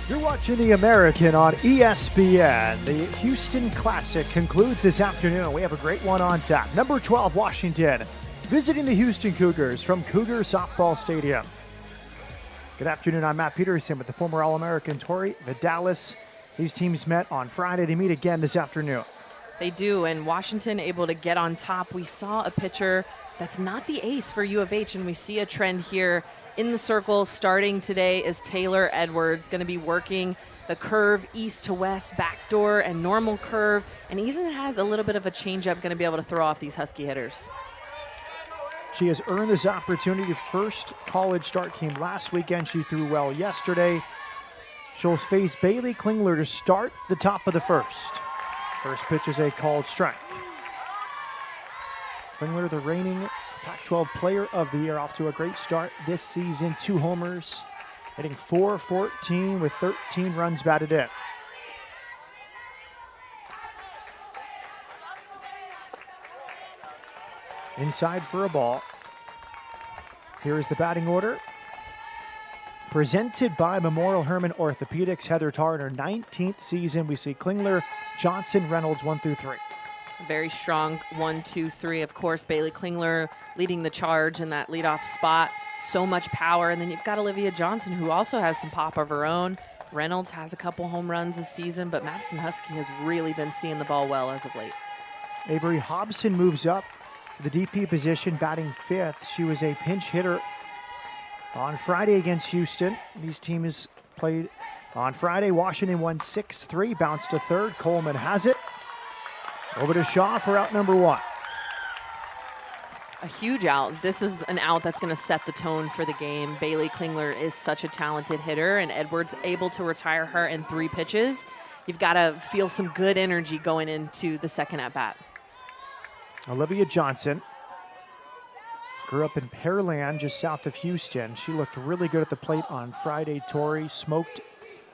You're watching The American on ESPN. The Houston Classic concludes this afternoon. We have a great one on tap. Number 12, Washington, visiting the Houston Cougars from Cougar Softball Stadium. Good afternoon. I'm Matt Peterson with the former All-American Tori Vidalis. These teams met on Friday. They meet again this afternoon. They do, and Washington able to get on top. We saw a pitcher that's not the ace for U of H, and we see a trend here in the circle starting today is Taylor Edwards, going to be working the curve east to west, backdoor and normal curve, and even has a little bit of a changeup, going to be able to throw off these Husky hitters. She has earned this opportunity. First college start came last weekend. She threw well yesterday. She'll face Bailey Klingler to start the top of the first. First pitch is a called strike. Klingler, the reigning Pac-12 Player of the Year, off to a great start this season. 2 homers, hitting .414 with 13 runs batted in. Inside for a ball. Here is the batting order. Presented by Memorial Hermann Orthopedics. Heather Tarr in her 19th season. We see Klingler, Johnson, Reynolds 1 through 3. Very strong 1, 2, 3. Of course, Bailey Klingler leading the charge in that leadoff spot. So much power. And then you've got Olivia Johnson, who also has some pop of her own. Reynolds has a couple home runs this season, but Madison Husky has really been seeing the ball well as of late. Avery Hobson moves up to the DP position, batting 5th. She was a pinch hitter on Friday against Houston. These teams played on Friday. Washington won 6-3, bounced to third. Coleman has it. Over to Shaw for out number 1. A huge out. This is an out that's going to set the tone for the game. Bailey Klingler is such a talented hitter, and Edwards able to retire her in 3 pitches. You've got to feel some good energy going into the second at-bat. Olivia Johnson grew up in Pearland, just south of Houston. She looked really good at the plate on Friday. Tori smoked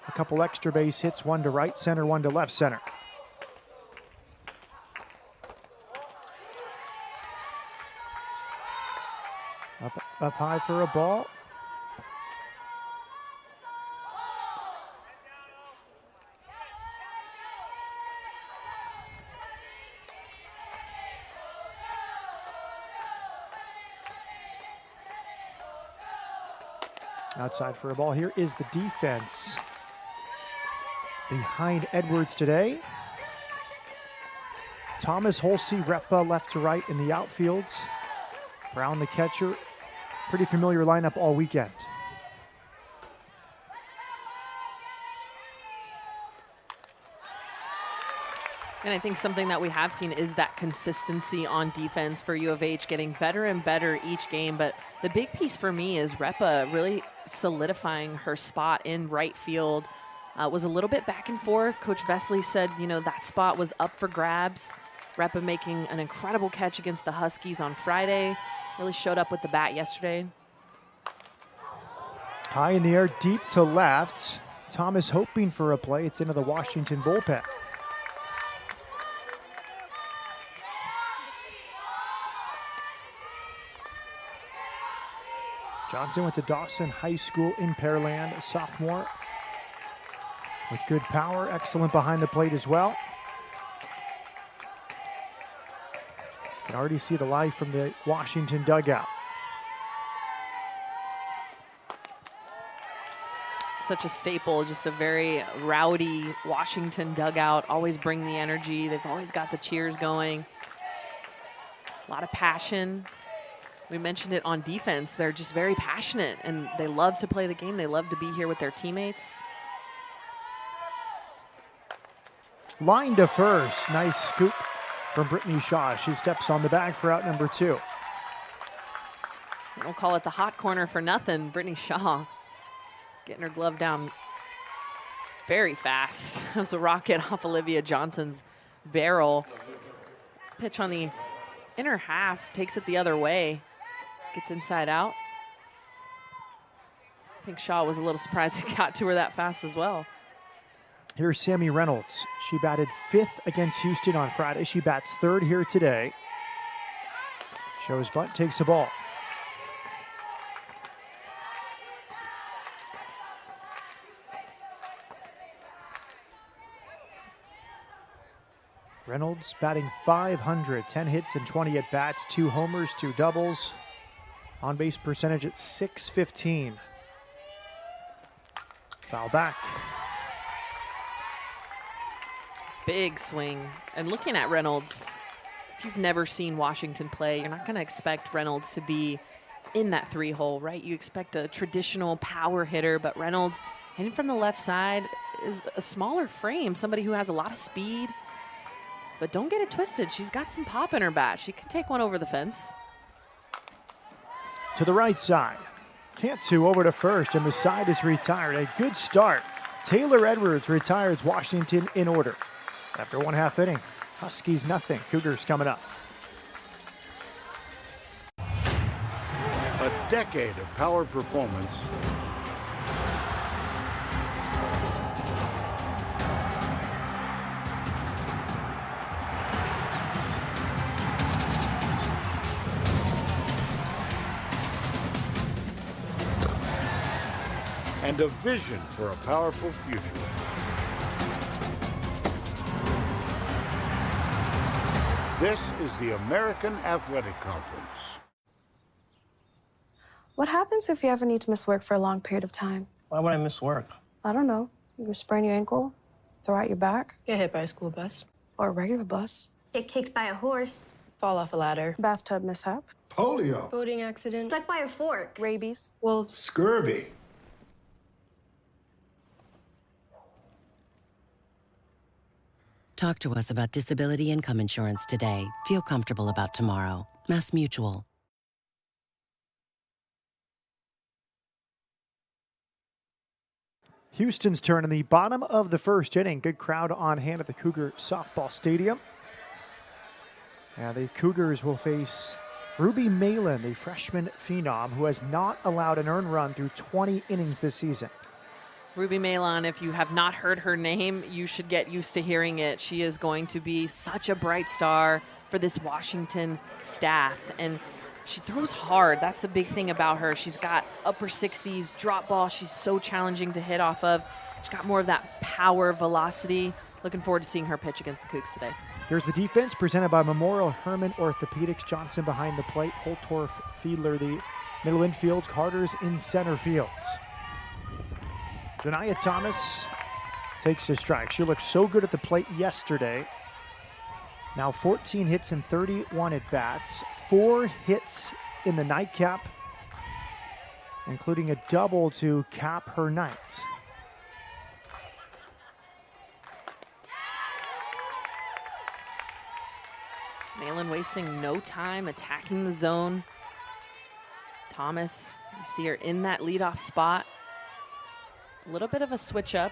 a couple extra base hits, 1 to right center, 1 to left center. Up high for a ball. Outside for a ball. Here is the defense behind Edwards today. Thomas, Holsey, Repa left to right in the outfields. Brown, the catcher. Pretty familiar lineup all weekend. And I think something that we have seen is that consistency on defense for U of H, getting better and better each game. But the big piece for me is Repa really solidifying her spot in right field. Was a little bit back and forth. Coach Vesley said, that spot was up for grabs. Repa making an incredible catch against the Huskies on Friday. Really showed up with the bat yesterday. High in the air, deep to left. Thomas hoping for a play. It's into the Washington bullpen. Johnson went to Dawson High School in Pearland, a sophomore with good power, excellent behind the plate as well. You can already see the life from the Washington dugout. such a staple, just a very rowdy Washington dugout, always bring the energy. They've always got the cheers going. A lot of passion. We mentioned it on defense. They're just very passionate, and they love to play the game. They love to be here with their teammates. Line to first. Nice scoop from Brittany Shaw. She steps on the bag for out number 2. We'll call it the hot corner for nothing. Brittany Shaw getting her glove down very fast. That was a rocket off Olivia Johnson's barrel. Pitch on the inner half, takes it the other way, gets inside out. I think Shaw was a little surprised it got to her that fast as well. Here's Sammy Reynolds. She batted 5th against Houston on Friday. She bats 3rd here today. Shows bunt, takes the ball. Reynolds batting .500, 10 hits and 20 at-bats, 2 homers, 2 doubles. On-base percentage at .615. Foul back. Big swing. And looking at Reynolds, if you've never seen Washington play, you're not going to expect Reynolds to be in that 3-hole, right? You expect a traditional power hitter, but Reynolds, hitting from the left side, is a smaller frame, somebody who has a lot of speed. But don't get it twisted. She's got some pop in her bat. She can take one over the fence. To the right side. Cantu over to first, and the side is retired. A good start. Taylor Edwards retires Washington in order. After 1/2 inning, Huskies nothing. Cougars coming up. A decade of power performance. And a vision for a powerful future. This is the American Athletic Conference. What happens if you ever need to miss work for a long period of time? Why would I miss work? I don't know. You sprain your ankle, throw out your back, Get hit by a school bus. or a regular bus, Get kicked by a horse. Fall off a ladder. bathtub mishap, Polio, Boating accident. Stuck by a fork. rabies. Wolves. scurvy. Talk to us about disability income insurance today. Feel comfortable about tomorrow. Mass Mutual. Houston's turn in the bottom of the 1st inning. Good crowd on hand at the Cougar Softball Stadium. And the Cougars will face Ruby Malin, the freshman phenom, who has not allowed an earned run through 20 innings this season. Ruby Malin, if you have not heard her name, you should get used to hearing it. She is going to be such a bright star for this Washington staff. And she throws hard. That's the big thing about her. She's got upper 60s, drop ball. She's so challenging to hit off of. She's got more of that power, velocity. Looking forward to seeing her pitch against the Cougs today. Here's the defense presented by Memorial Hermann Orthopedics. Johnson behind the plate. Holtorf, Fiedler, the middle infield. Carter's in center field. Janiyah Thomas takes a strike. She looked so good at the plate yesterday. Now 14 hits and 31 at-bats. 4 hits in the nightcap, including a double to cap her night. Malin wasting no time attacking the zone. Thomas, you see her in that leadoff spot. A little bit of a switch up.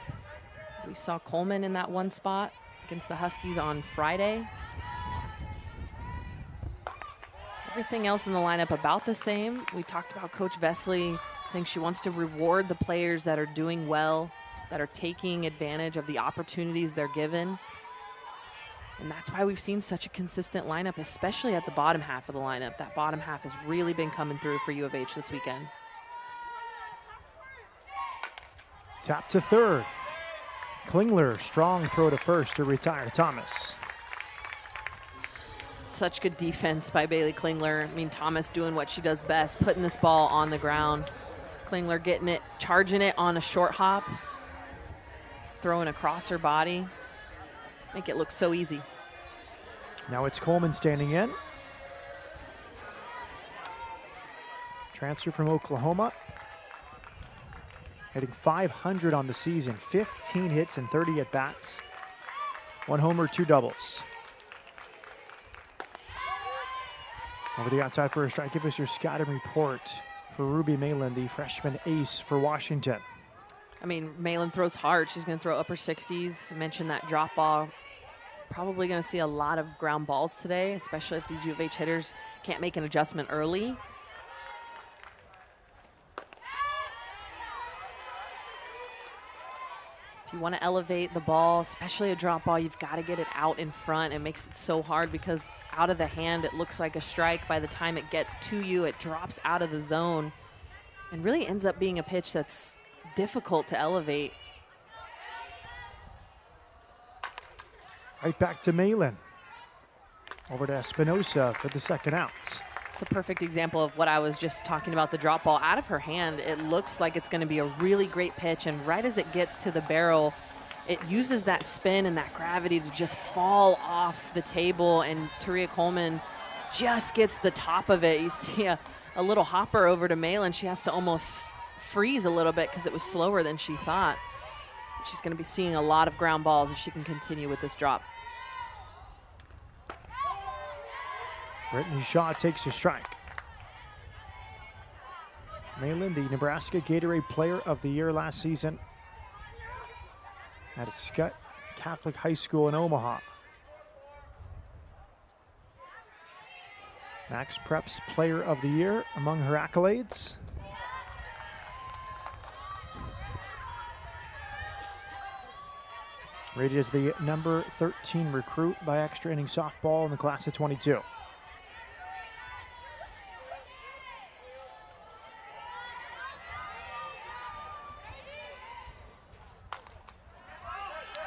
We saw Coleman in that one spot against the Huskies on Friday. Everything else in the lineup about the same. We talked about Coach Vesley saying she wants to reward the players that are doing well, that are taking advantage of the opportunities they're given. And that's why we've seen such a consistent lineup, especially at the bottom half of the lineup. That bottom half has really been coming through for U of H this weekend. Tap to third. Klingler, strong throw to first to retire Thomas. Such good defense by Bailey Klingler. I mean, Thomas doing what she does best, putting this ball on the ground. Klingler getting it, charging it on a short hop, throwing across her body. Make it look so easy. Now it's Coleman standing in. Transfer from Oklahoma. Hitting .500 on the season. 15 hits and 30 at-bats. 1 homer, 2 doubles. Over the outside for a strike. Give us your scouting report for Ruby Malin, the freshman ace for Washington. I mean, Malin throws hard. She's going to throw upper 60s. I mentioned that drop ball. Probably going to see a lot of ground balls today, especially if these U of H hitters can't make an adjustment early. If you want to elevate the ball, especially a drop ball, you've got to get it out in front. It makes it so hard because out of the hand, it looks like a strike. By the time it gets to you, it drops out of the zone and really ends up being a pitch that's difficult to elevate. Right back to Malin. Over to Espinosa for the second out. It's a perfect example of what I was just talking about, the drop ball out of her hand. It looks like it's going to be a really great pitch, and right as it gets to the barrel, it uses that spin and that gravity to just fall off the table, and Taria Coleman just gets the top of it. You see a little hopper over to Malin. She has to almost freeze a little bit because it was slower than she thought. She's going to be seeing a lot of ground balls if she can continue with this drop. Brittany Shaw takes a strike. Malin, the Nebraska Gatorade Player of the Year last season at Scott Catholic High School in Omaha. Max Prep's Player of the Year among her accolades. Rated as the number 13 recruit by Extra Inning Softball in the class of 22.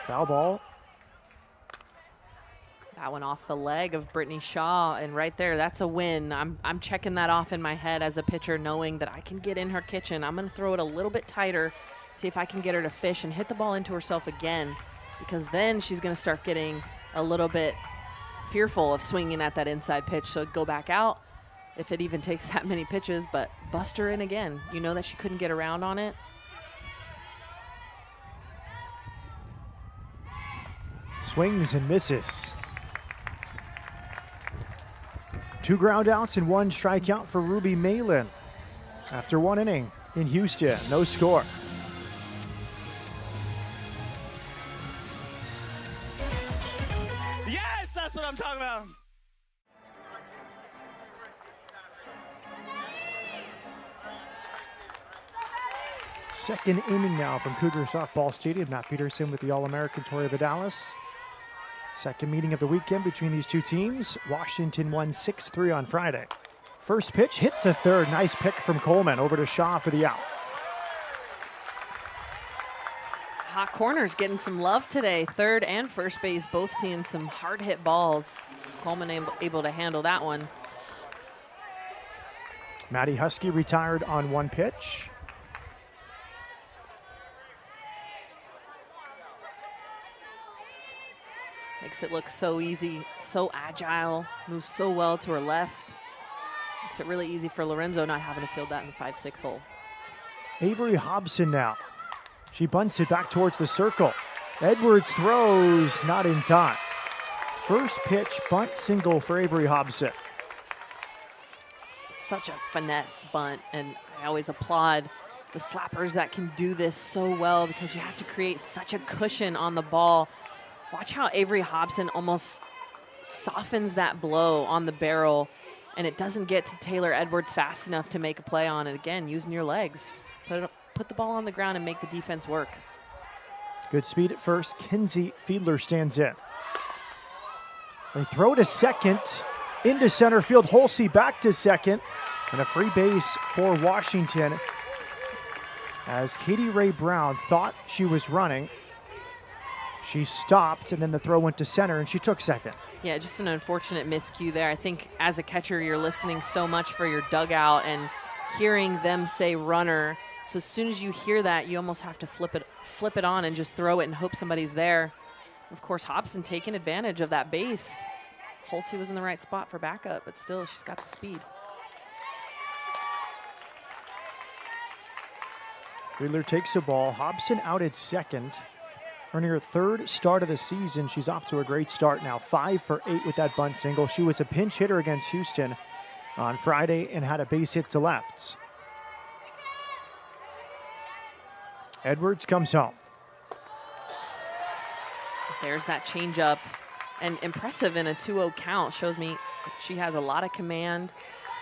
Foul ball. That one off the leg of Brittany Shaw, and right there, that's a win. I'm checking that off in my head as a pitcher, knowing that I can get in her kitchen. I'm going to throw it a little bit tighter, see if I can get her to fish and hit the ball into herself again, because then she's going to start getting a little bit fearful of swinging at that inside pitch. So go back out if it even takes that many pitches, but bust her in again. You know that she couldn't get around on it. Swings and misses. 2 ground outs and 1 strikeout for Ruby Malin. After 1 inning in Houston, no score. Yes, that's what I'm talking about. Second inning now from Cougar Softball Stadium. Matt Peterson with the All-American Tori Vidalis. Second meeting of the weekend between these two teams. Washington won 6-3 on Friday. First pitch hit to third. Nice pick from Coleman. Over to Shaw for the out. Hot corners getting some love today. Third and first base both seeing some hard hit balls. Coleman able to handle that one. Maddie Husky retired on 1 pitch. Makes it look so easy, so agile, moves so well to her left. Makes it really easy for Lorenzo not having to field that in the 5-6 hole. Avery Hobson now. She bunts it back towards the circle. Edwards throws, not in time. First pitch, bunt single for Avery Hobson. Such a finesse bunt, and I always applaud the slappers that can do this so well because you have to create such a cushion on the ball. Watch how Avery Hobson almost softens that blow on the barrel, and it doesn't get to Taylor Edwards fast enough to make a play on it. Again, using your legs. Put the ball on the ground and make the defense work. Good speed at first. Kinsey Fiedler stands in. They throw to second, into center field. Holsey back to second, and a free base for Washington as Katie Ray Brown thought she was running. She stopped, and then the throw went to center, and she took second. Yeah, just an unfortunate miscue there. I think as a catcher, you're listening so much for your dugout and hearing them say runner, So as soon as you hear that, you almost have to flip it on and just throw it and hope somebody's there. Of course, Hobson taking advantage of that base. Hulsey was in the right spot for backup, but still, she's got the speed. Fiedler takes the ball. Hobson out at second. Earning her third start of the season. She's off to a great start now. 5 for 8 with that bunt single. She was a pinch hitter against Houston on Friday and had a base hit to lefts. Edwards comes home. There's that changeup. And impressive in a 2-0 count. Shows me she has a lot of command.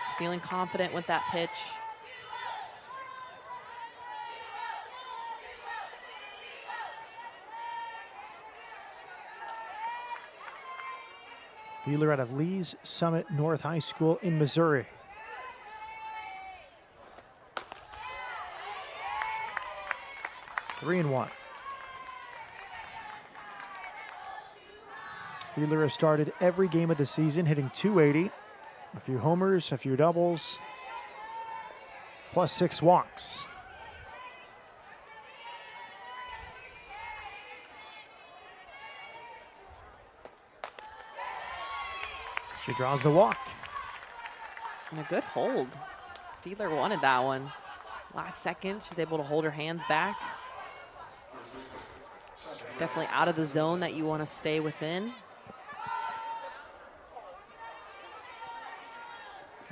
Is feeling confident with that pitch. Fiedler out of Lee's Summit North High School in Missouri. Three and one. Fiedler has started every game of the season, hitting .280. A few homers, a few doubles, plus 6 walks. She draws the walk. And a good hold. Fiedler wanted that one. Last second, she's able to hold her hands back. It's definitely out of the zone that you want to stay within.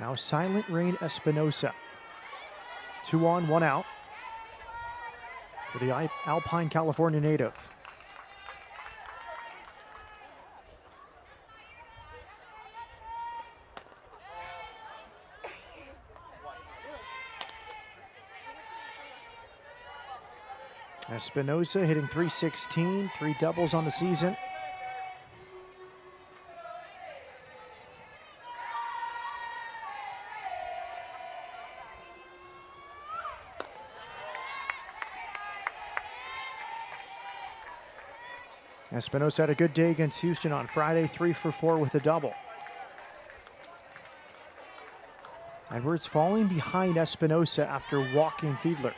Now Silent Rain Espinosa. 2 on, 1 out for the Alpine, California native. Espinosa hitting .316, 3 doubles on the season. Espinosa had a good day against Houston on Friday, 3 for 4 with a double. Edwards falling behind Espinosa after walking Fiedler.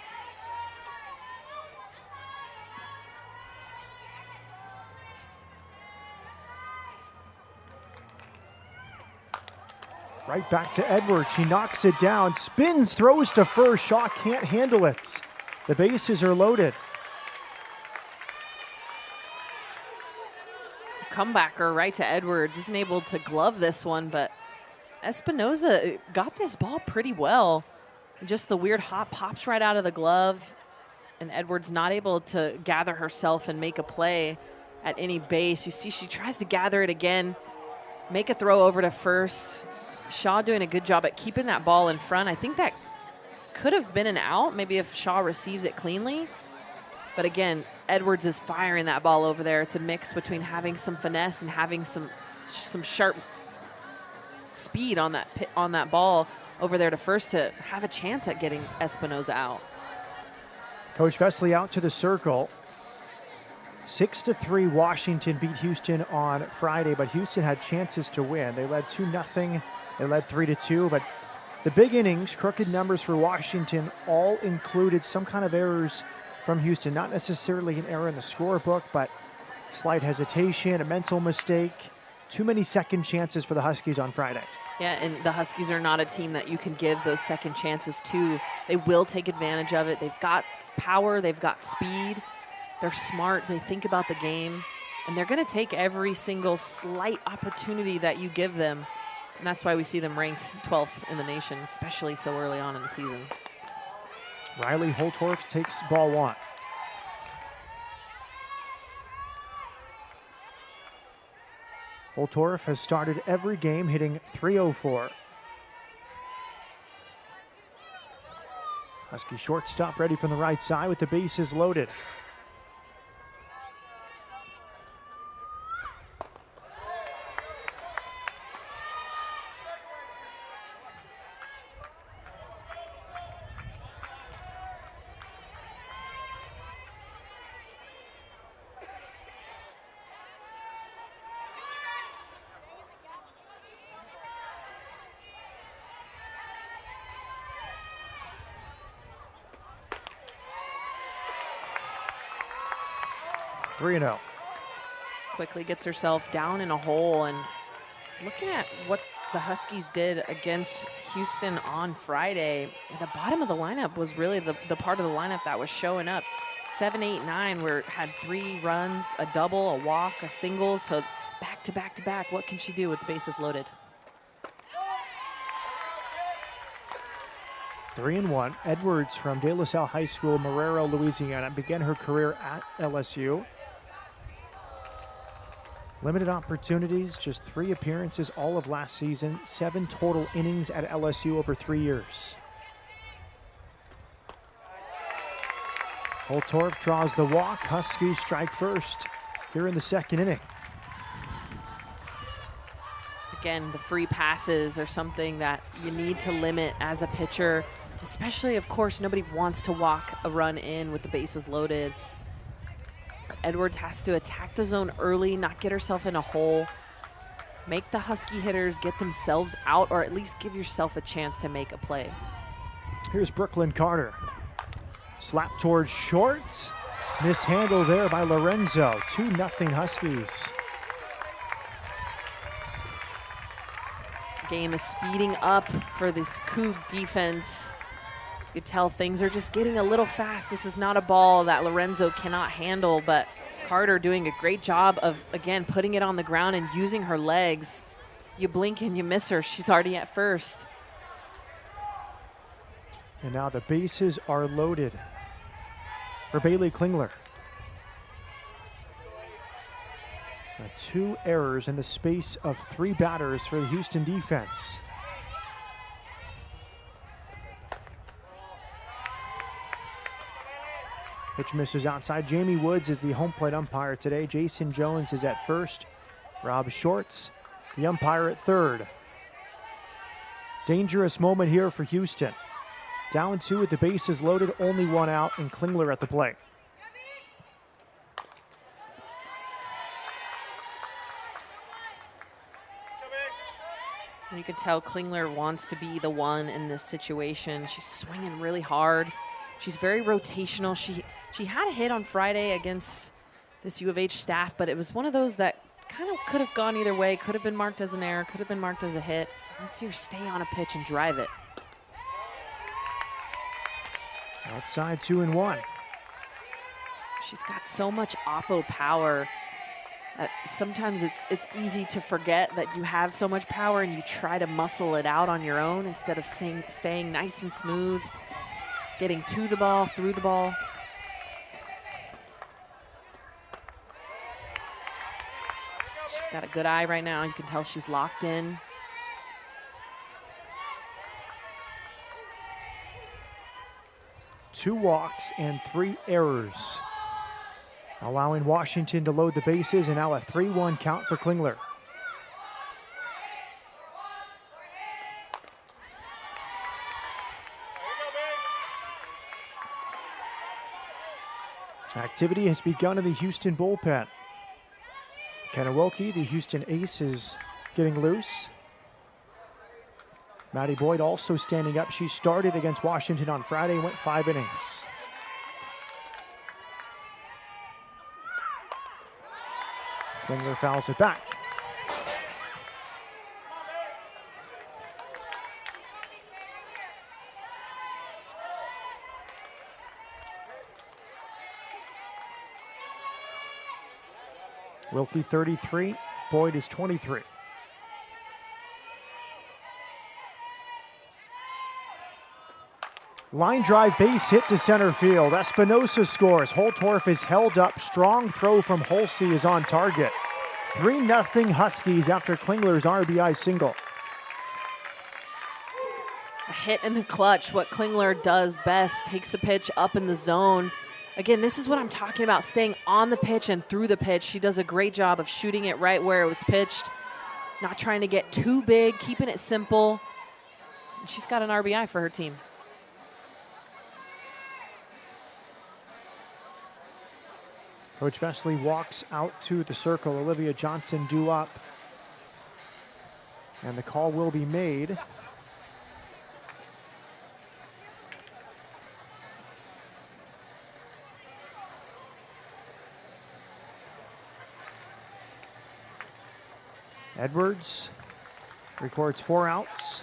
Right back to Edwards. She knocks it down, spins, throws to first. Shaw can't handle it. The bases are loaded. Comebacker right to Edwards. Isn't able to glove this one, but Espinosa got this ball pretty well. Just the weird hop pops right out of the glove, and Edwards not able to gather herself and make a play at any base. You see she tries to gather it again, make a throw over to first. Shaw doing a good job at keeping that ball in front. I think that could have been an out, maybe if Shaw receives it cleanly. But again, Edwards is firing that ball over there. It's a mix between having some finesse and having some sharp speed on that ball over there to first to have a chance at getting Espinosa out. Coach Vesley out to the circle. 6-3 Washington beat Houston on Friday, but Houston had chances to win. They led 2-0. They led 3-2, but the big innings, crooked numbers for Washington, all included some kind of errors from Houston. Not necessarily an error in the scorebook, but slight hesitation, a mental mistake. Too many second chances for the Huskies on Friday. Yeah, and the Huskies are not a team that you can give those second chances to. They will take advantage of it. They've got power. They've got speed. They're smart. They think about the game. And they're going to take every single slight opportunity that you give them. And that's why we see them ranked 12th in the nation, especially so early on in the season. Riley Holtorf takes ball 1. Holtorf has started every game hitting .304. Husky shortstop ready from the right side with the bases loaded. 3-0. Quickly gets herself down in a hole, and looking at what the Huskies did against Houston on Friday, the bottom of the lineup was really the part of the lineup that was showing up. 7, 8, 9 had 3 runs, a double, a walk, a single. So back to back to back. What can she do with the bases loaded? 3-1. Edwards from De La Salle High School, Marrero, Louisiana, began her career at LSU. Limited opportunities, just 3 appearances all of last season, 7 total innings at LSU over 3 years. Holtorf draws the walk. Huskies strike first here in the second inning. Again, the free passes are something that you need to limit as a pitcher, especially, of course, nobody wants to walk a run in with the bases loaded. Edwards has to attack the zone early, not get herself in a hole, make the Husky hitters get themselves out, or at least give yourself a chance to make a play. Here's Brooklyn Carter. Slap towards short. Mishandle there by Lorenzo. 2-0 Huskies. Game is speeding up for this Coug defense. You could tell things are just getting a little fast. This is not a ball that Lorenzo cannot handle, but Carter doing a great job of, again, putting it on the ground and using her legs. You blink and you miss her. She's already at first. And now the bases are loaded for Bailey Klingler. 2 errors in the space of 3 batters for the Houston defense. Pitch misses outside. Jamie Woods is the home plate umpire today. Jason Jones is at first. Rob Shorts, the umpire, at third. Dangerous moment here for Houston. Down 2 with the bases loaded, only 1 out, and Klingler at the plate. You can tell Klingler wants to be the one in this situation. She's swinging really hard. She's very rotational. She had a hit on Friday against this U of H staff, but it was one of those that kind of could have gone either way. Could have been marked as an error, could have been marked as a hit. I see her stay on a pitch and drive it. Outside 2-1. She's got so much oppo power that sometimes it's easy to forget that you have so much power and you try to muscle it out on your own instead of staying nice and smooth, getting to the ball, through the ball. She's got a good eye right now. You can tell she's locked in. Two walks and 3 errors, allowing Washington to load the bases, and now a 3-1 count for Klingler. Activity has begun in the Houston bullpen. Kenna Wilkie, the Houston ace, is getting loose. Maddie Boyd also standing up. She started against Washington on Friday, went 5 innings. Klingler fouls it back. Wilkie 33, Boyd is 23. Line drive base hit to center field. Espinosa scores. Holtorf is held up. Strong throw from Holsey is on target. 3-0 Huskies after Klingler's RBI single. A hit in the clutch, what Klingler does best, takes a pitch up in the zone. Again, this is what I'm talking about, staying on the pitch and through the pitch. She does a great job of shooting it right where it was pitched, not trying to get too big, keeping it simple. And she's got an RBI for her team. Coach Vesley walks out to the circle. Olivia Johnson due up. And the call will be made. Edwards records 4 outs.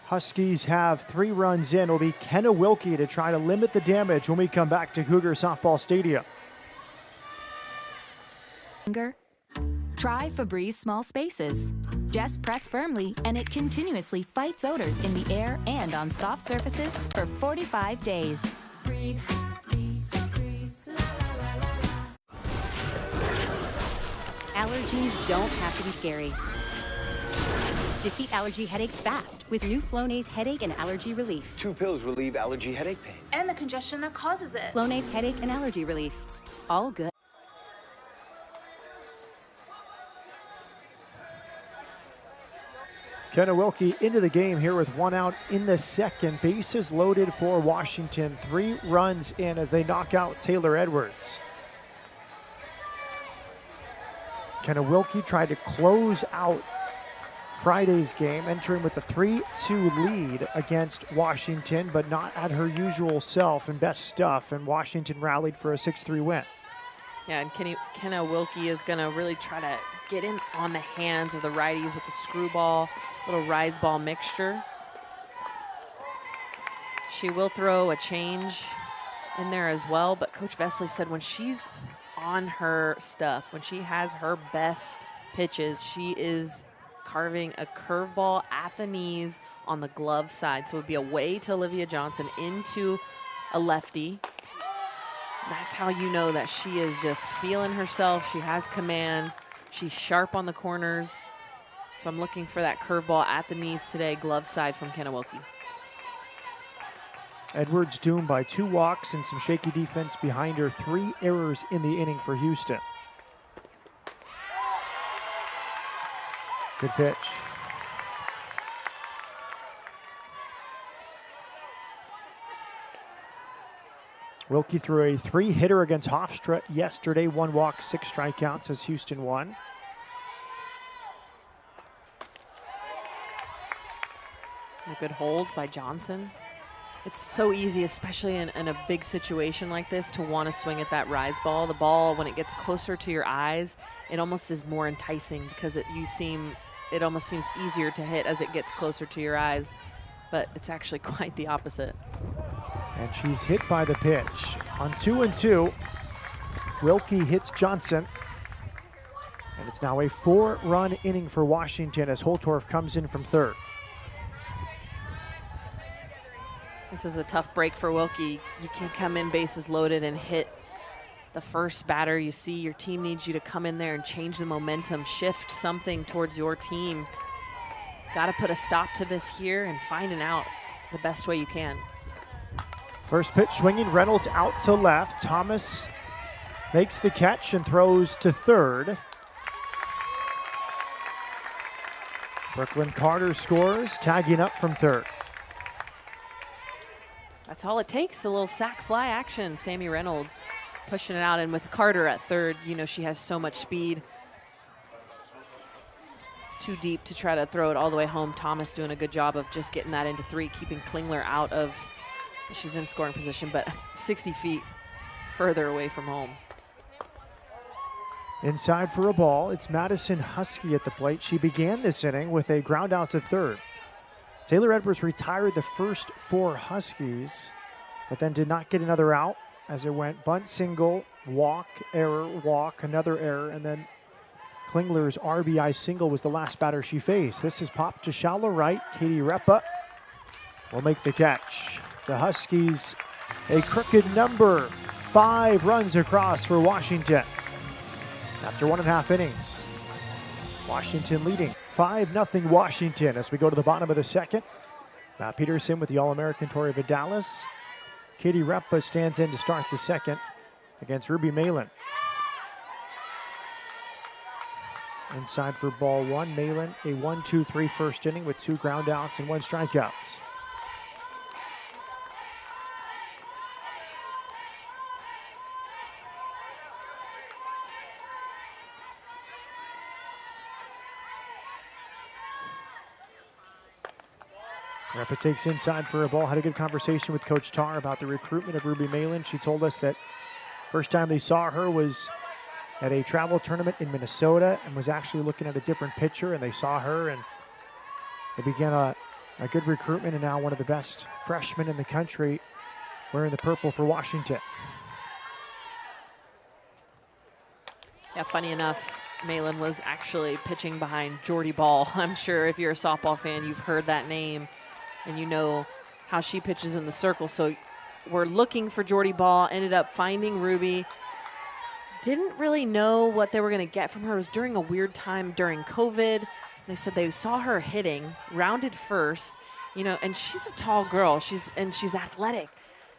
Huskies have 3 runs in. It'll be Kenna Wilkie to try to limit the damage when we come back to Cougar Softball Stadium. Try Febreze Small Spaces. Just press firmly and it continuously fights odors in the air and on soft surfaces for 45 days. Breathe happy, Febreze, la, la, la, la. Allergies don't have to be scary. Defeat allergy headaches fast with new Flonase Headache and Allergy Relief. 2 pills relieve allergy headache pain. And the congestion that causes it. Flonase Headache and Allergy Relief. All good. Kenna Wilkie into the game here with 1 out in the second. Bases loaded for Washington. 3 runs in as they knock out Taylor Edwards. Kenna Wilkie tried to close out Friday's game, entering with a 3-2 lead against Washington, but not at her usual self and best stuff, and Washington rallied for a 6-3 win. Yeah, and Kenna Wilkie is going to really try to get in on the hands of the righties with the screwball, little rise ball mixture. She will throw a change in there as well, but Coach Vesley said when she's on her stuff, when she has her best pitches, she is carving a curveball at the knees on the glove side. So it would be away to Olivia Johnson into a lefty. That's how you know that she is just feeling herself. She has command. She's sharp on the corners. So I'm looking for that curveball at the knees today, glove side from Kenna Wilkie. Edwards doomed by 2 walks and some shaky defense behind her. 3 errors in the inning for Houston. Good pitch. Wilkie threw a 3-hitter against Hofstra yesterday. 1 walk, 6 strikeouts as Houston won. A good hold by Johnson. It's so easy, especially in a big situation like this, to want to swing at that rise ball. The ball, when it gets closer to your eyes, it almost is more enticing because it almost seems easier to hit as it gets closer to your eyes, but it's actually quite the opposite. And she's hit by the pitch. On 2-2, Wilkie hits Johnson. And it's now a 4-run inning for Washington as Holtorf comes in from third. This is a tough break for Wilkie. You can't come in bases loaded and hit the first batter you see. Your team needs you to come in there and change the momentum, shift something towards your team. Got to put a stop to this here and find an out the best way you can. First pitch swinging, Reynolds out to left. Thomas makes the catch and throws to third. Brooklyn Carter scores, tagging up from third. That's all it takes, a little sac fly action. Sammy Reynolds pushing it out, and with Carter at third, you know she has so much speed. It's too deep to try to throw it all the way home. Thomas doing a good job of just getting that into 3, keeping Klingler out of, she's in scoring position, but 60 feet further away from home. Inside for a ball, it's Madison Husky at the plate. She began this inning with a ground out to third. Taylor Edwards retired the first 4 Huskies, but then did not get another out as it went bunt, single, walk, error, walk, another error, and then Klingler's RBI single was the last batter she faced. This is popped to shallow right. Katie Repa will make the catch. The Huskies, a crooked number. 5 runs across for Washington after 1.5 innings. Washington leading 5-0 Washington as we go to the bottom of the second. Matt Peterson with the All-American Tori Vidalis. Katie Repa stands in to start the second against Ruby Malin. Inside for ball 1, Malin a 1-2-3 first inning with 2 ground outs and 1 strikeouts. Repa takes inside for a ball. Had a good conversation with Coach Tar about the recruitment of Ruby Malin. She told us that first time they saw her was at a travel tournament in Minnesota and was actually looking at a different pitcher, and they saw her and they began a good recruitment, and now one of the best freshmen in the country wearing the purple for Washington. Yeah, funny enough, Malin was actually pitching behind Jordy Ball. I'm sure if you're a softball fan, you've heard that name and you know how she pitches in the circle. So we're looking for Jordy Ball, ended up finding Ruby. Didn't really know what they were going to get from her. It was during a weird time during COVID. They said they saw her hitting, rounded first, you know, and she's a tall girl. She's athletic,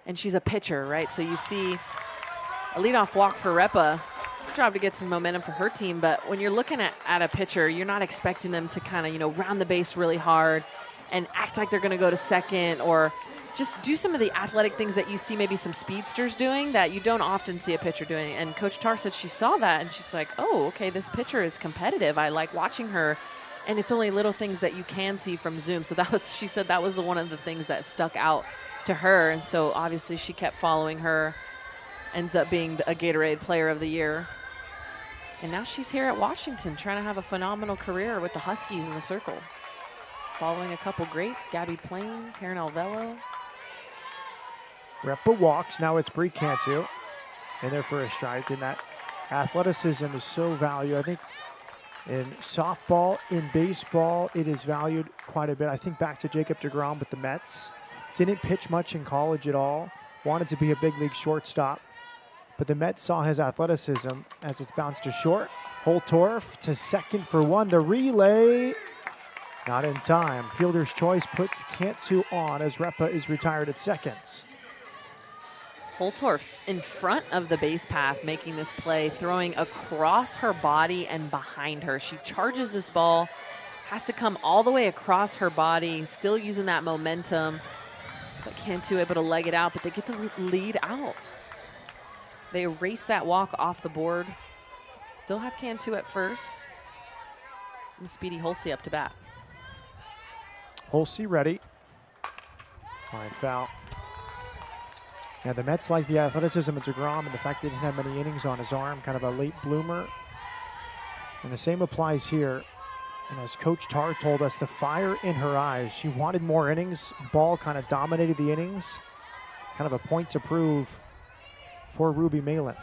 and she's a pitcher, right? So you see a leadoff walk for Repa. Good job to get some momentum for her team, but when you're looking at a pitcher, you're not expecting them to kind of, you know, round the base really hard and act like they're going to go to second, or just do some of the athletic things that you see maybe some speedsters doing that you don't often see a pitcher doing. And Coach Tar said she saw that, and she's like, oh, okay, this pitcher is competitive. I like watching her. And it's only little things that you can see from Zoom. So she said that was one of the things that stuck out to her. And so obviously she kept following her, ends up being a Gatorade Player of the Year. And now she's here at Washington trying to have a phenomenal career with the Huskies in the circle. Following a couple greats, Gabby Plain, Taryn Alvello. Repa walks. Now it's Bree Cantu in there for a strike. And that athleticism is so valued. I think in softball, in baseball, it is valued quite a bit. I think back to Jacob deGrom with the Mets. Didn't pitch much in college at all. Wanted to be a big league shortstop. But the Mets saw his athleticism as it's bounced to short. Holtorf to second for one. The relay, not in time. Fielder's choice puts Cantu on as Repa is retired at second. Holtorf in front of the base path making this play, throwing across her body and behind her. She charges this ball, has to come all the way across her body, still using that momentum. But Cantu able to leg it out, but they get the lead out. They erase that walk off the board. Still have Cantu at first. And Speedy Holsey up to bat. Holsey ready. Line foul. Yeah, the Mets like the athleticism of deGrom and the fact that he didn't have many innings on his arm, kind of a late bloomer. And the same applies here. And as Coach Tar told us, the fire in her eyes. She wanted more innings. Ball kind of dominated the innings. Kind of a point to prove for Ruby Malin.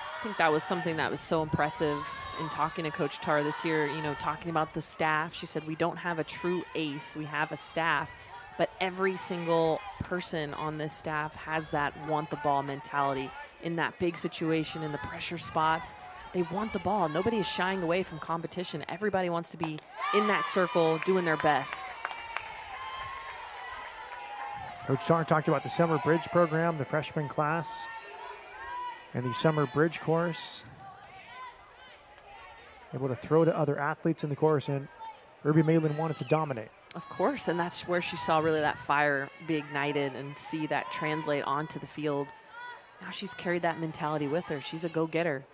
I think that was something that was so impressive in talking to Coach Tar this year, you know, talking about the staff. She said, we don't have a true ace, we have a staff, but every single person on this staff has that want the ball mentality in that big situation, in the pressure spots. They want the ball. Nobody is shying away from competition. Everybody wants to be in that circle doing their best. Coach Tar talked about the summer bridge program, the freshman class, and the summer bridge course. Able to throw to other athletes in the course, and Ruby Malin wanted to dominate. Of course, and that's where she saw really that fire be ignited and see that translate onto the field. Now she's carried that mentality with her. She's a go-getter.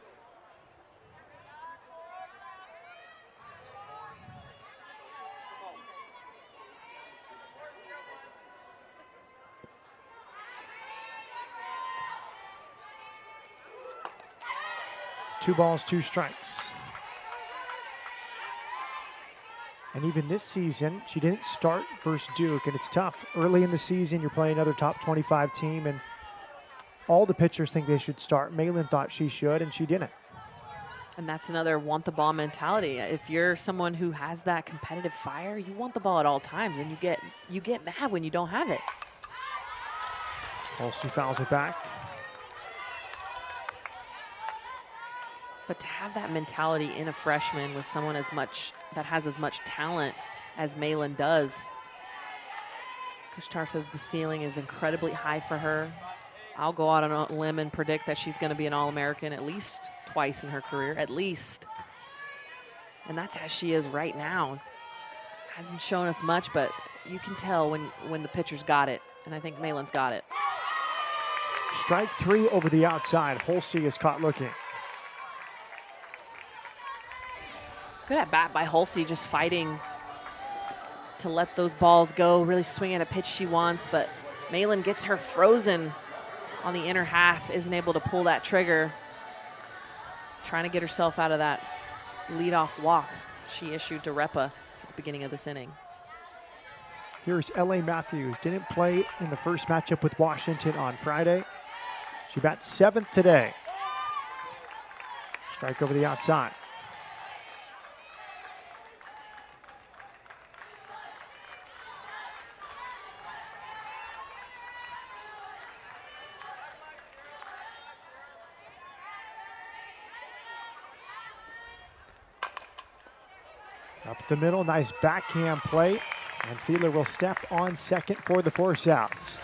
Two balls, two strikes. And even this season, she didn't start versus Duke, and it's tough. Early in the season, you're playing another top 25 team, and all the pitchers think they should start. Malin thought she should, and she didn't. And that's another want the ball mentality. If you're someone who has that competitive fire, you want the ball at all times, and you get mad when you don't have it. Holsey fouls it back. But to have that mentality in a freshman with someone that has as much talent as Malin does, Coach Tar says the ceiling is incredibly high for her. I'll go out on a limb and predict that she's going to be an All-American at least twice in her career, at least. And that's as she is right now. Hasn't shown us much, but you can tell when the pitcher's got it, and I think Malin's got it. Strike 3 over the outside. Holsey is caught looking. Good at bat by Holsey, just fighting to let those balls go, really swing at a pitch she wants, but Malin gets her frozen on the inner half, isn't able to pull that trigger. Trying to get herself out of that leadoff walk she issued to Repa at the beginning of this inning. Here's L.A. Matthews. Didn't play in the first matchup with Washington on Friday. She bats 7th today. Strike over the outside. Up the middle, nice backhand play, and Fiedler will step on second for the force outs.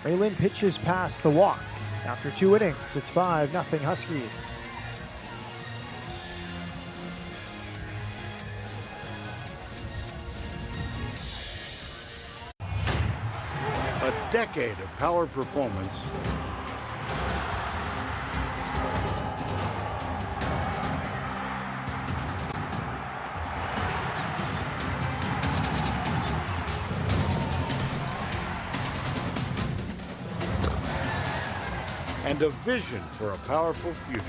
Malin pitches past the walk. After 2 innings, it's 5-0 Huskies. A decade of power performance and a vision for a powerful future.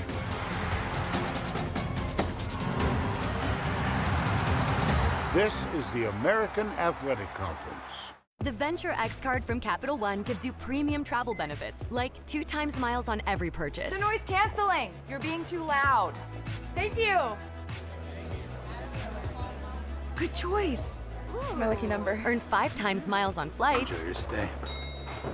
This is the American Athletic Conference. The Venture X card from Capital One gives you premium travel benefits, like 2 times miles on every purchase. The noise canceling. You're being too loud. Thank you. Good choice. My lucky number. Earn 5 times miles on flights. Enjoy your stay.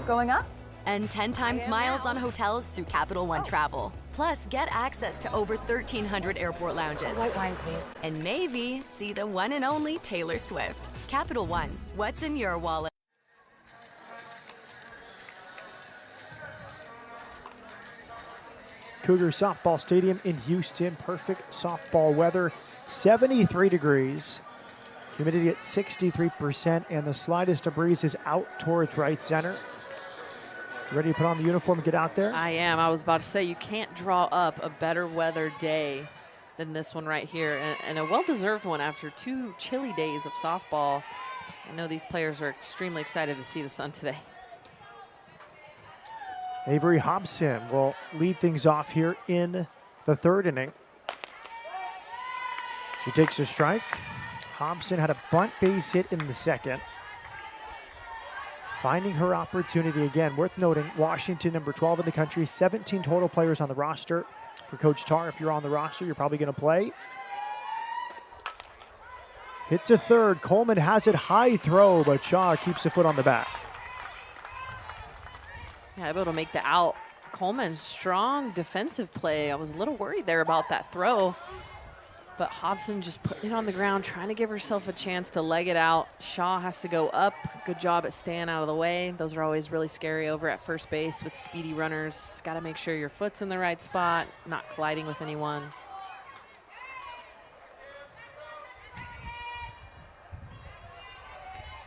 Going up? And 10 times miles on hotels through Capital One Travel. Plus, get access to over 1,300 airport lounges. White wine, please. And maybe see the one and only Taylor Swift. Capital One, what's in your wallet? Cougar Softball Stadium in Houston. Perfect softball weather. 73 degrees. Humidity at 63%, and the slightest of breeze is out towards right center. Ready to put on the uniform and get out there? I am. I was about to say, you can't draw up a better weather day than this one right here, and a well-deserved one after 2 chilly days of softball. I know these players are extremely excited to see the sun today. Avery Hobson will lead things off here in the 3rd inning. She takes a strike. Hobson had a bunt base hit in the 2nd. Finding her opportunity again. Worth noting, Washington, number 12 in the country, 17 total players on the roster. For Coach Tarr, if you're on the roster, you're probably going to play. Hits a 3rd. Coleman has it, high throw, but Shaw keeps a foot on the bat. Yeah, able to make the out. Coleman, strong defensive play. I was a little worried there about that throw. But Hobson just put it on the ground, trying to give herself a chance to leg it out. Shaw has to go up. Good job at staying out of the way. Those are always really scary over at first base with speedy runners. Got to make sure your foot's in the right spot, not colliding with anyone.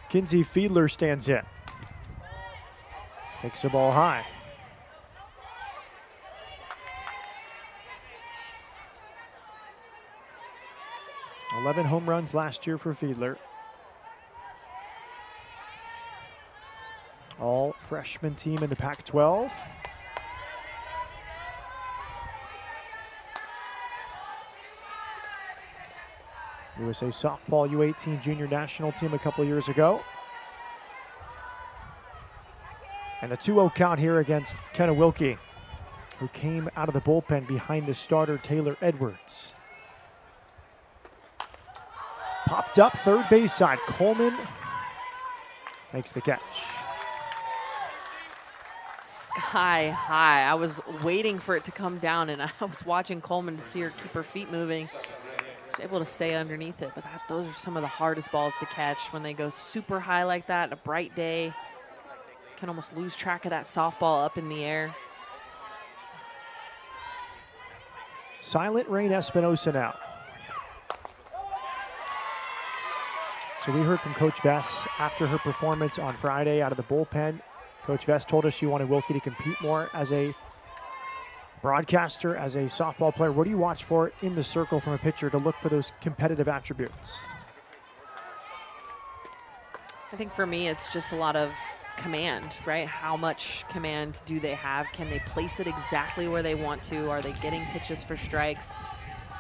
Kinsey Fiedler stands in. Takes the ball high. 11 home runs last year for Fiedler. All freshman team in the Pac-12. USA Softball U18 Junior National Team a couple years ago. And a 2-0 count here against Kenna Wilkie, who came out of the bullpen behind the starter Taylor Edwards. Popped up third base side. Coleman makes the catch. Sky high. I was waiting for it to come down, and I was watching Coleman to see her keep her feet moving. She's able to stay underneath it, but those are some of the hardest balls to catch when they go super high like that. A bright day, can almost lose track of that softball up in the air. Silent Rain Espinosa now. So we heard from Coach Vess after her performance on Friday out of the bullpen. Coach Vest told us she wanted Wilkie to compete more as a broadcaster, as a softball player. What do you watch for in the circle from a pitcher to look for those competitive attributes? I think for me, it's just a lot of command, right? How much command do they have? Can they place it exactly where they want to? Are they getting pitches for strikes?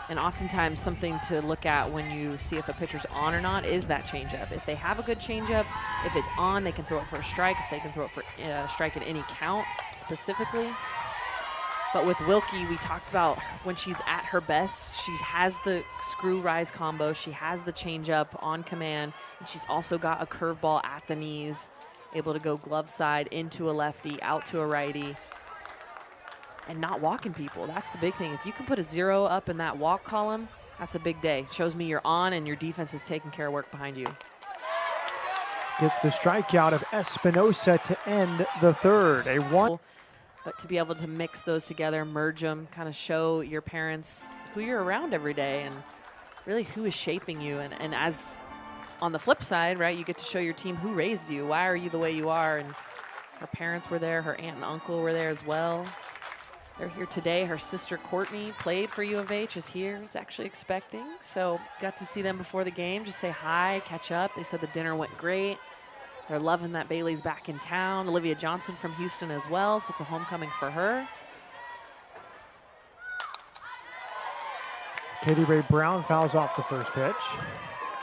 And oftentimes something to look at when you see if a pitcher's on or not is that changeup. If they have a good changeup, if it's on, they can throw it for a strike. If they can throw it for a strike at any count specifically. But with Wilkie, we talked about when she's at her best, she has the screw rise combo, she has the changeup on command, and she's also got a curveball at the knees, able to go glove side into a lefty, out to a righty, and not walking people. That's the big thing. If you can put a 0 up in that walk column, that's a big day. Shows me you're on and your defense is taking care of work behind you. Gets the strikeout of Espinosa to end the third. A 1. But to be able to mix those together, merge them, kind of show your parents who you're around every day and really who is shaping you. And as on the flip side, right, you get to show your team who raised you. Why are you the way you are? And her parents were there. Her aunt and uncle were there as well. They're here today. Her sister Courtney played for U of H, is here, is actually expecting. So got to see them before the game, just say hi, catch up. They said the dinner went great. They're loving that Bailey's back in town. Olivia Johnson from Houston as well, so it's a homecoming for her. Katie Ray Brown fouls off the first pitch.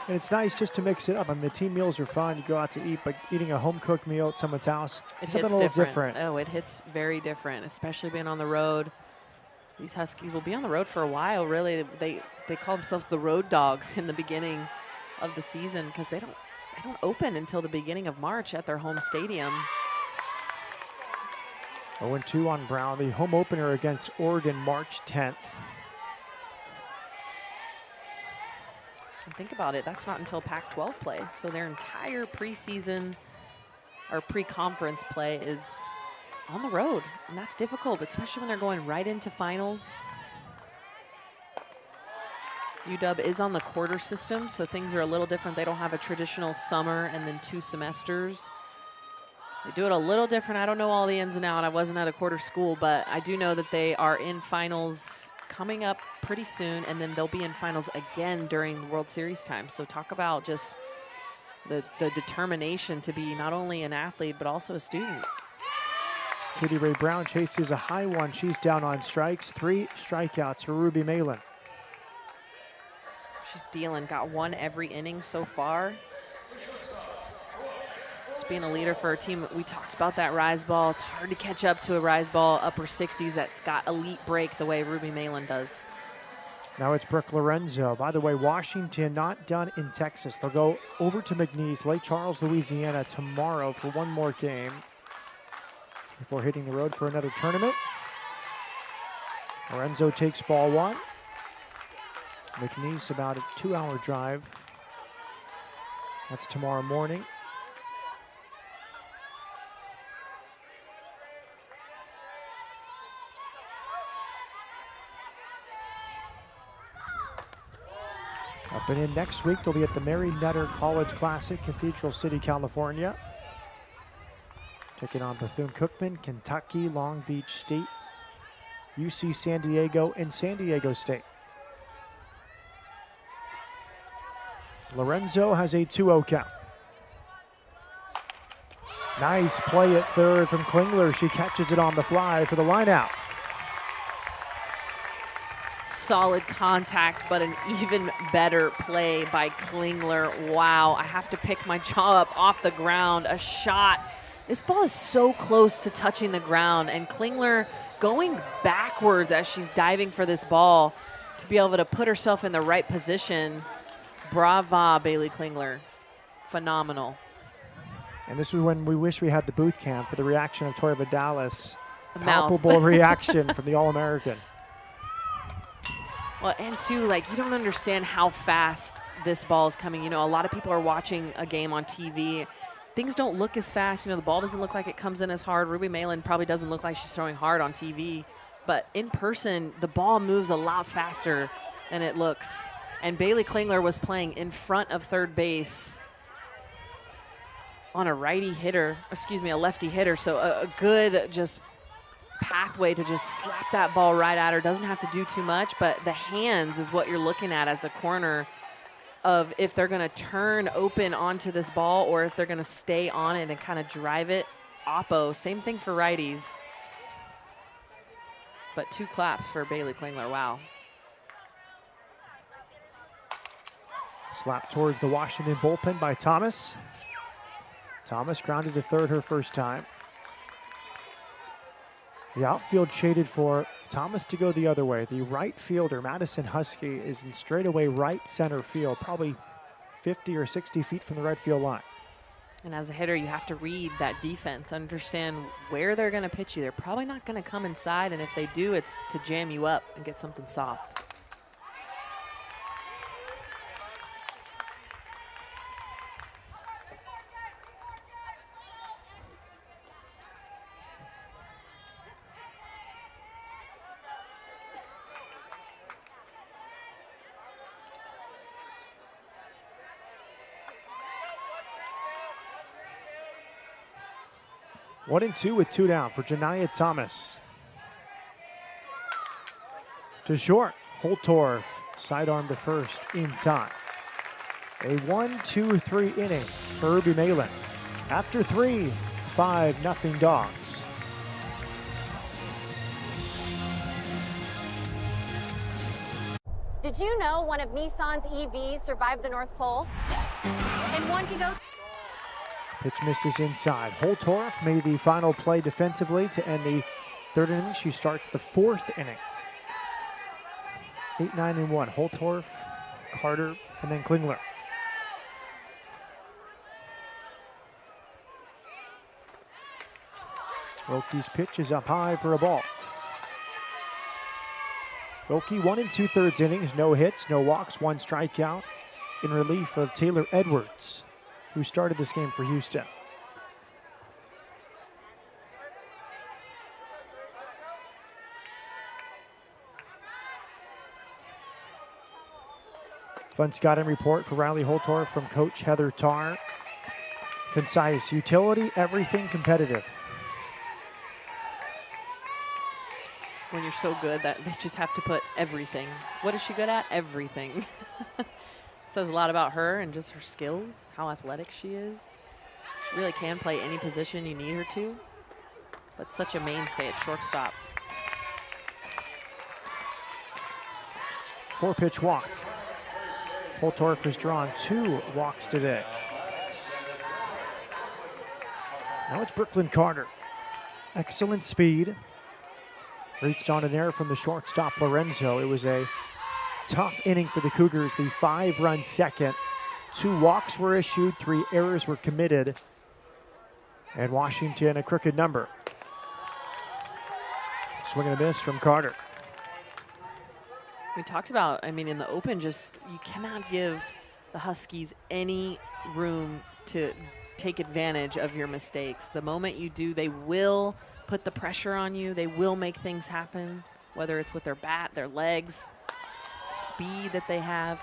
And it's nice just to mix it up. I mean, the team meals are fun. You go out to eat, but eating a home-cooked meal at someone's house, It something hits a little different. Oh, it hits very different, especially being on the road. These Huskies will be on the road for a while, really. They call themselves the road dogs in the beginning of the season because they don't open until the beginning of March at their home stadium. 0-2 on Brown, the home opener against Oregon March 10th. And think about it, that's not until Pac-12 play. So their entire preseason or pre-conference play is on the road. And that's difficult, especially when they're going right into finals. UW is on the quarter system, so things are a little different. They don't have a traditional summer and then 2 semesters. They do it a little different. I don't know all the ins and outs. I wasn't at a quarter school, but I do know that they are in finals coming up pretty soon, and then they'll be in finals again during World Series time. So talk about just the determination to be not only an athlete, but also a student. Katie Ray Brown chases a high one. She's down on strikes. 3 strikeouts for Ruby Malin. She's dealing, got 1 every inning so far. Just being a leader for her team. We talked about that rise ball. It's hard to catch up to a rise ball, upper 60s, that's got elite break the way Ruby Malin does. Now it's Brooke Lorenzo. By the way, Washington not done in Texas. They'll go over to McNeese, Lake Charles, Louisiana tomorrow for 1 more game before hitting the road for another tournament. Lorenzo takes ball 1. McNeese about a 2-hour drive. That's tomorrow morning. Up and in next week, they'll be at the Mary Nutter College Classic, Cathedral City, California. Taking on Bethune-Cookman, Kentucky, Long Beach State, UC San Diego, and San Diego State. Lorenzo has a 2-0 count. Nice play at third from Klingler. She catches it on the fly for the line out. Solid contact, but an even better play by Klingler. Wow, I have to pick my jaw up off the ground. A shot. This ball is so close to touching the ground, and Klingler going backwards as she's diving for this ball to be able to put herself in the right position. Brava, Bailey Klingler. Phenomenal. And this was when we wish we had the boot camp for the reaction of Tori Vidalis. Mouth. Palpable reaction from the All-American. Well, and too, like, you don't understand how fast this ball is coming. You know, a lot of people are watching a game on TV. Things don't look as fast. You know, the ball doesn't look like it comes in as hard. Ruby Malin probably doesn't look like she's throwing hard on TV. But in person, the ball moves a lot faster than it looks. And Bailey Klingler was playing in front of third base. on a lefty hitter. So a good just pathway to just slap that ball right at her. Doesn't have to do too much, but the hands is what you're looking at as a corner of if they're going to turn open onto this ball or if they're going to stay on it and kind of drive it. Oppo, same thing for righties. But 2 claps for Bailey Klingler. Wow. Slap towards the Washington bullpen by Thomas. Thomas grounded to third her first time. The outfield shaded for Thomas to go the other way. The right fielder, Madison Husky, is in straightaway right center field, probably 50 or 60 feet from the right field line. And as a hitter, you have to read that defense, understand where they're going to pitch you. They're probably not going to come inside, and if they do, it's to jam you up and get something soft. One and two with 2 down for Janiyah Thomas. To short, Holtorf sidearm to first in time. A 1-2-3 inning for Ruby Malin. After 3, 5-0 Dogs. Did you know one of Nissan's EVs survived the North Pole? And one can go... Pitch misses inside. Holtorf made the final play defensively to end the 3rd inning. She starts the 4th inning. 8-9-1. Holtorf, Carter, and then Klingler. Wilkie's pitch is up high for a ball. Wilkie 1 2/3 innings, no hits, no walks, 1 strikeout in relief of Taylor Edwards, who started this game for Houston. Fun scouting report for Riley Holtorf from Coach Heather Tarr. Concise, utility, everything competitive. When you're so good that they just have to put everything. What is she good at? Everything. Says a lot about her and just her skills, how athletic she is. She really can play any position you need her to, but such a mainstay at shortstop. 4-pitch walk. Holtorf has drawn 2 walks today. Now it's Brooklyn Carter. Excellent speed. Reached on an error from the shortstop Lorenzo. It was a tough inning for the Cougars. The 5-run second. 2 walks were issued, 3 errors were committed. And Washington a crooked number. Swing and a miss from Carter. We talked about, in the open, just you cannot give the Huskies any room to take advantage of your mistakes. The moment you do, they will put the pressure on you. They will make things happen, whether it's with their bat, their legs, speed that they have.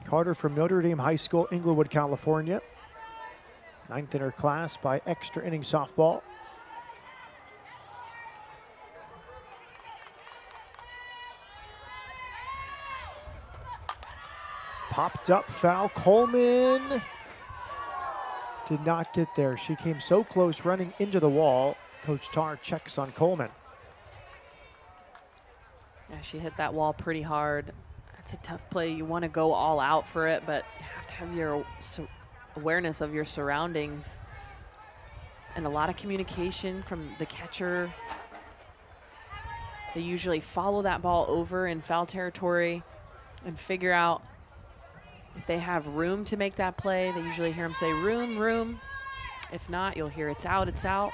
Carter from Notre Dame High School, Inglewood, California. 9th in her class by extra inning softball. Popped up foul. Coleman did not get there. She came so close running into the wall. Coach Tarr checks on Coleman. Yeah, she hit that wall pretty hard. That's a tough play. You want to go all out for it, but you have to have your awareness of your surroundings and a lot of communication from the catcher. They usually follow that ball over in foul territory and figure out if they have room to make that play. They usually hear them say room, room. If not, you'll hear it's out, it's out.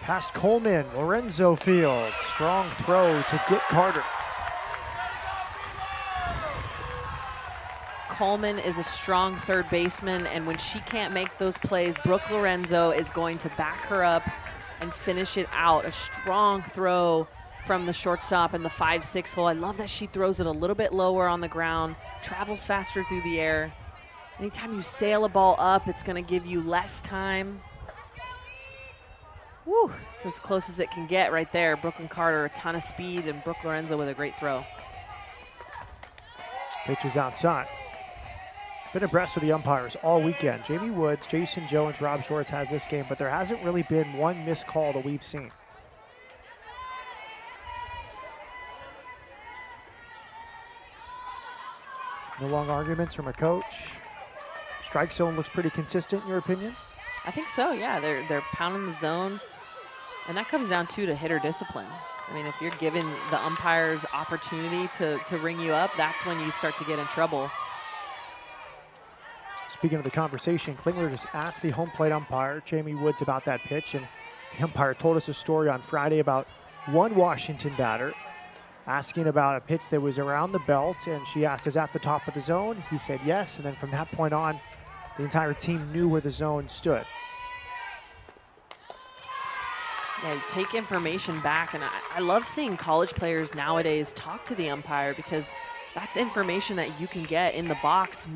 Past Coleman, Lorenzo Field. Strong throw to get Carter. Coleman is a strong third baseman, and when she can't make those plays, Brooke Lorenzo is going to back her up and finish it out. A strong throw from the shortstop in the 5-6 hole. I love that she throws it a little bit lower on the ground, travels faster through the air. Anytime you sail a ball up, it's going to give you less time. Woo, it's as close as it can get right there. Brooklyn Carter, a ton of speed, and Brooke Lorenzo with a great throw. Pitch is outside. Been impressed with the umpires all weekend. Jamie Woods, Jason Jones, Rob Schwartz has this game, but there hasn't really been one missed call that we've seen. No long arguments from a coach. Strike zone looks pretty consistent in your opinion? I think so, yeah. They're pounding the zone, and that comes down to hitter discipline. I mean, if you're giving the umpires opportunity to ring you up, that's when you start to get in trouble. Speaking of the conversation, Klingler just asked the home plate umpire, Jamie Woods, about that pitch, and the umpire told us a story on Friday about one Washington batter asking about a pitch that was around the belt, and she asked, is that the top of the zone? He said yes, and then from that point on, the entire team knew where the zone stood. Yeah, you take information back, and I love seeing college players nowadays talk to the umpire because that's information that you can get in the box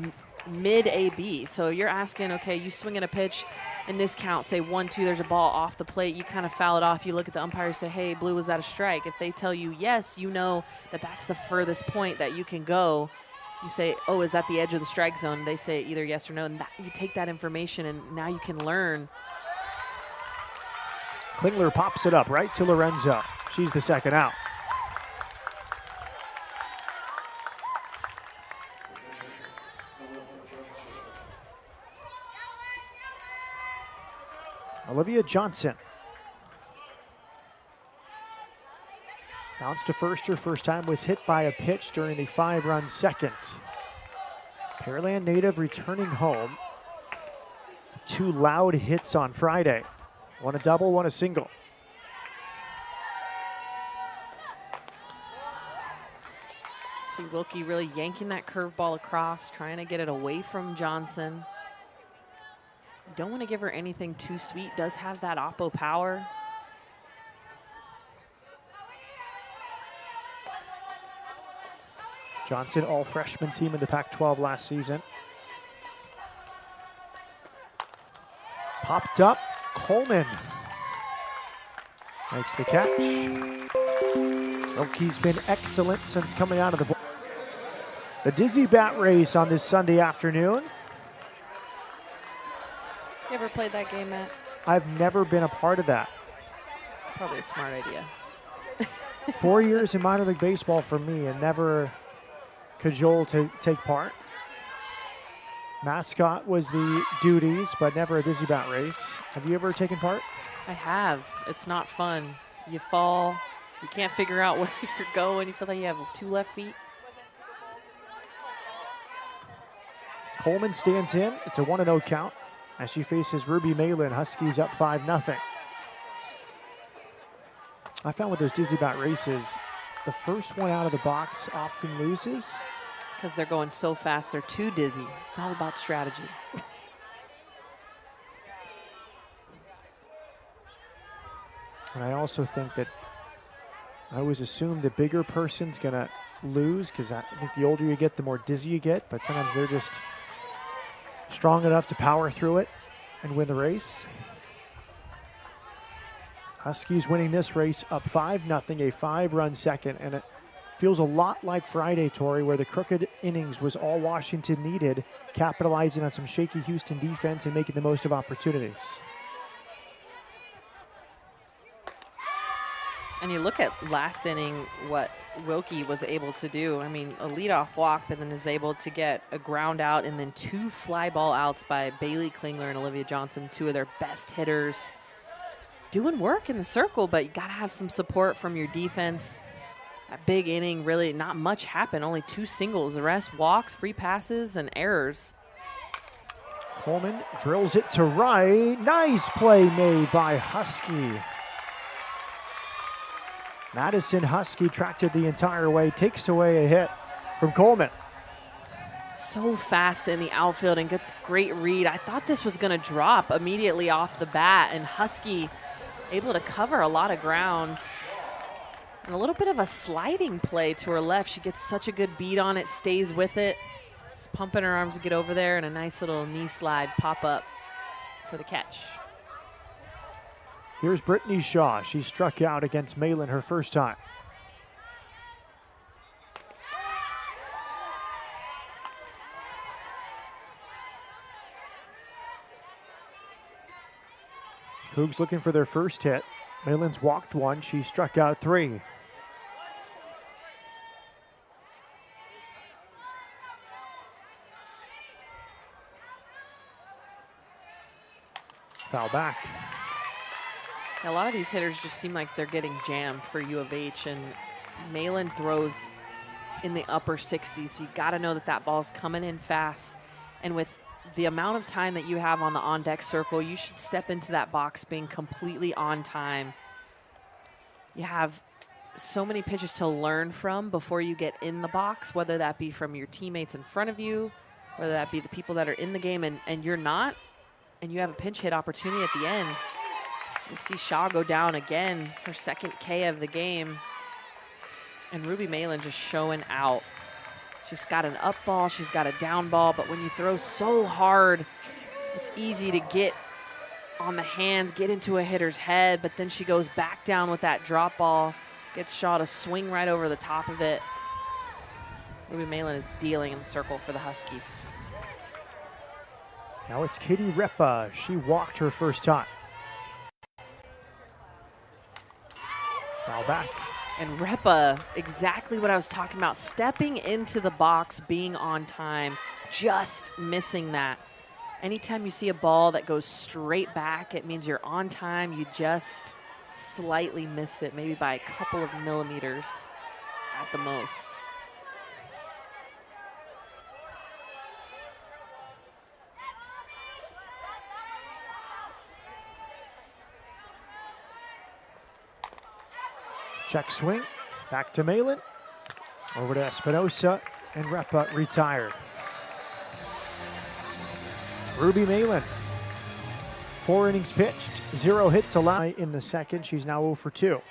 mid-AB. So you're asking, okay, you swing at a pitch in this count, say 1-2, there's a ball off the plate, you kind of foul it off, you look at the umpire, say, hey, Blue, was that a strike? If they tell you yes, you know that that's the furthest point that you can go. You say, oh, is that the edge of the strike zone? They say either yes or no, and you take that information, and now you can learn. Klingler pops it up right to Lorenzo. She's the second out. Olivia Johnson. Bounce to first. Her first time was hit by a pitch during the 5-run second. Pearland native returning home. 2 loud hits on Friday. One a double, one a single. See Wilkie really yanking that curveball across, trying to get it away from Johnson. Don't want to give her anything too sweet. Does have that oppo power. Johnson, all freshman team in the Pac-12 last season. Popped up. Coleman makes the catch. Wilkie's been excellent since coming out of the ball. The Dizzy Bat race on this Sunday afternoon. You ever played that game, Matt? I've never been a part of that. It's probably a smart idea. 4 years in minor league baseball for me and never cajoled to take part. Mascot was the duties, but never a Dizzy Bat race. Have you ever taken part? I have. It's not fun. You fall. You can't figure out where you're going. You feel like you have 2 left feet. Coleman stands in. It's a 1-0 count as she faces Ruby Malin. Huskies up 5-0. I found with those Dizzy Bat races, the first one out of the box often loses. Because they're going so fast, they're too dizzy. It's all about strategy. And I also think that I always assume the bigger person's going to lose because I think the older you get, the more dizzy you get. But sometimes they're just strong enough to power through it and win the race. Huskies winning this race up 5-0, a 5-run second. And it feels a lot like Friday, Tori, where the crooked innings was all Washington needed, capitalizing on some shaky Houston defense and making the most of opportunities. And you look at last inning, what Wilkie was able to do. I mean, a leadoff walk, but then is able to get a ground out and then 2 fly ball outs by Bailey Klingler and Olivia Johnson, 2 of their best hitters. Doing work in the circle, but you got to have some support from your defense. That big inning, really not much happened. Only 2 singles. The rest, walks, free passes, and errors. Coleman drills it to right. Nice play made by Husky. Madison Husky tracked it the entire way, takes away a hit from Coleman. So fast in the outfield and gets great read. I thought this was going to drop immediately off the bat, and Husky able to cover a lot of ground. And a little bit of a sliding play to her left. She gets such a good beat on it, stays with it. Just pumping her arms to get over there, and a nice little knee slide pop up for the catch. Here's Brittany Shaw. She struck out against Malin her first time. Cougs looking for their first hit. Malin's walked one. She struck out 3. Foul back. A lot of these hitters just seem like they're getting jammed for U of H, and Malin throws in the upper 60s, so you got to know that that ball's coming in fast. And with the amount of time that you have on the on-deck circle, you should step into that box being completely on time. You have so many pitches to learn from before you get in the box, whether that be from your teammates in front of you, whether that be the people that are in the game and you're not, and you have a pinch hit opportunity at the end. You see Shaw go down again, her second K of the game. And Ruby Malin just showing out. She's got an up ball, she's got a down ball, but when you throw so hard, it's easy to get on the hands, get into a hitter's head, but then she goes back down with that drop ball, gets Shaw to swing right over the top of it. Ruby Malin is dealing in the circle for the Huskies. Now it's Katie Repa. She walked her first time. Foul back. And Repa, exactly what I was talking about, stepping into the box, being on time, just missing that. Anytime you see a ball that goes straight back, it means you're on time. You just slightly missed it, maybe by a couple of millimeters at the most. Check swing, back to Malin, over to Espinosa, and Repa retired. Ruby Malin, 4 innings pitched, 0 hits allowed in the second. She's now 0 for 2.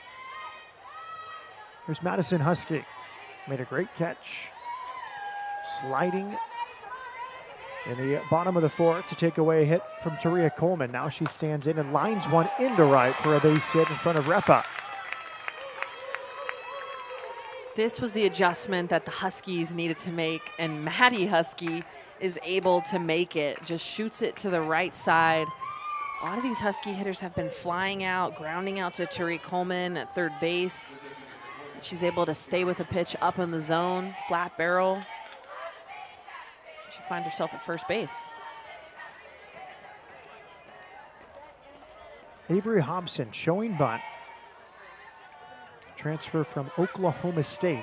Here's Madison Husky, made a great catch, sliding in the bottom of the 4th to take away a hit from Taria Coleman. Now she stands in and lines one into right for a base hit in front of Repa. This was the adjustment that the Huskies needed to make, and Maddie Husky is able to make it. Just shoots it to the right side. A lot of these Husky hitters have been flying out, grounding out to Tariq Coleman at third base. She's able to stay with a pitch up in the zone, flat barrel. She finds herself at first base. Avery Hobson showing bunt. Transfer from Oklahoma State.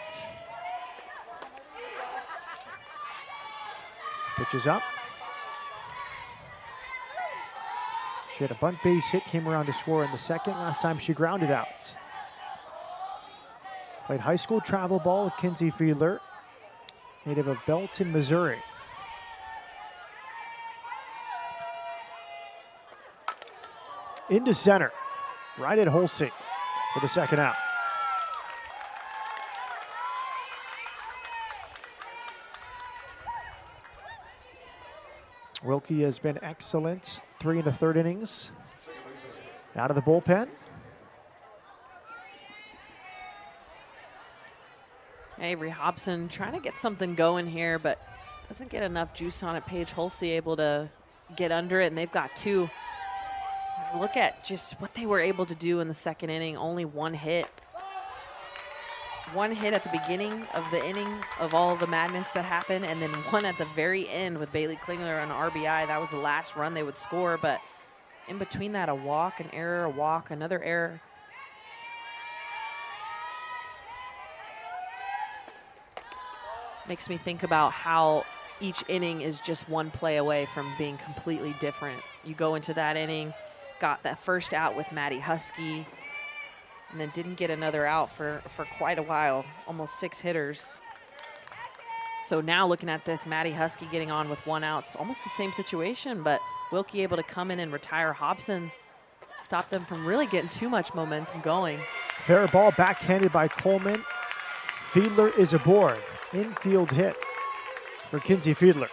Pitches up. She had a bunt base hit, came around to score in the second. Last time she grounded out. Played high school travel ball with Kinsey Fiedler, native of Belton, Missouri. Into center, right at Holsey for the second out. Wilkie has been excellent. 3 1/3 innings. Out of the bullpen. Avery Hobson trying to get something going here, but doesn't get enough juice on it. Paige Holsey able to get under it, and they've got 2. Look at just what they were able to do in the second inning. Only 1 hit. 1 hit at the beginning of the inning of all the madness that happened, and then 1 at the very end with Bailey Klingler on RBI. That was the last run they would score, but in between that, a walk, an error, a walk, another error. Makes me think about how each inning is just 1 play away from being completely different. You go into that inning, got that first out with Maddie Husky, and then didn't get another out for quite a while, almost 6 hitters. So now looking at this, Maddie Husky getting on with 1 out. It's almost the same situation, but Wilkie able to come in and retire Hobson. stop them from really getting too much momentum going. Fair ball backhanded by Coleman. Fiedler is aboard. Infield hit for Kinsey Fiedler.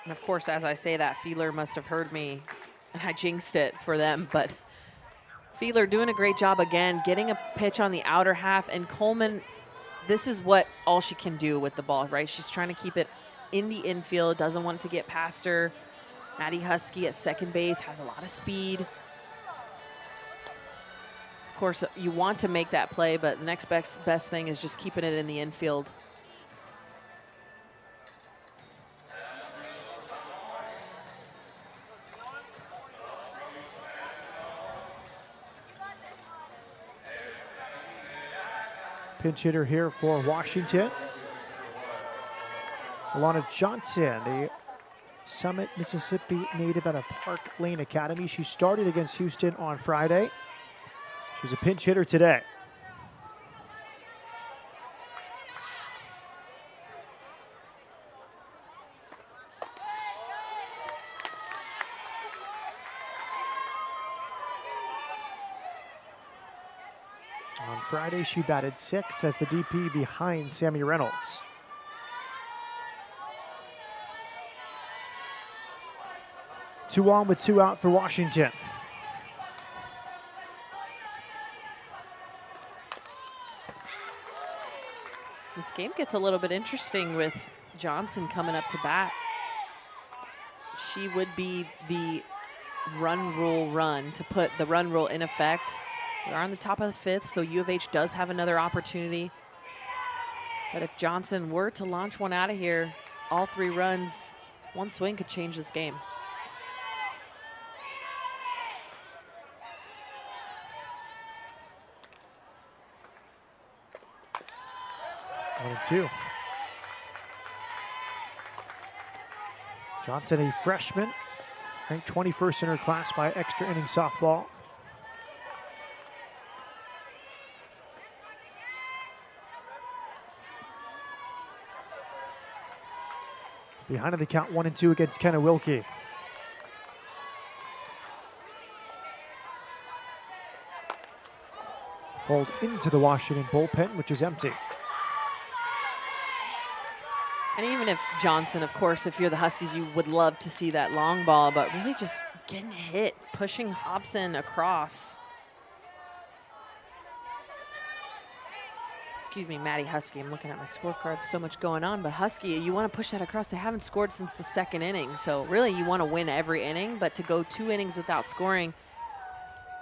And of course, as I say that, Fiedler must have heard me, and I jinxed it for them. But Fiedler doing a great job again, getting a pitch on the outer half. And Coleman, this is what all she can do with the ball, right? She's trying to keep it in the infield, doesn't want it to get past her. Maddie Husky at second base has a lot of speed. Of course, you want to make that play, but the next best thing is just keeping it in the infield. Pinch hitter here for Washington. Alana Johnson, the Summit, Mississippi native out of Park Lane Academy. She started against Houston on Friday. She's a pinch hitter today. On Friday, she batted 6 as the DP behind Sammy Reynolds. Two on with 2 out for Washington. This game gets a little bit interesting with Johnson coming up to bat. She would be the run rule run to put the run rule in effect. We are on the top of the 5th, so U of H does have another opportunity. But if Johnson were to launch one out of here, all 3 runs, one swing could change this game. One and 2. Johnson, a freshman, ranked 21st in her class by extra inning softball. Behind in the count, 1 and 2 against Kenna Wilkie. Pulled into the Washington bullpen, which is empty. And even if Johnson, of course, if you're the Huskies, you would love to see that long ball, but really just getting hit, pushing Hobson across. Excuse me, Maddie Husky. I'm looking at my scorecard. There's so much going on, but Husky, you want to push that across. They haven't scored since the 2nd inning, so really you want to win every inning, but to go 2 innings without scoring,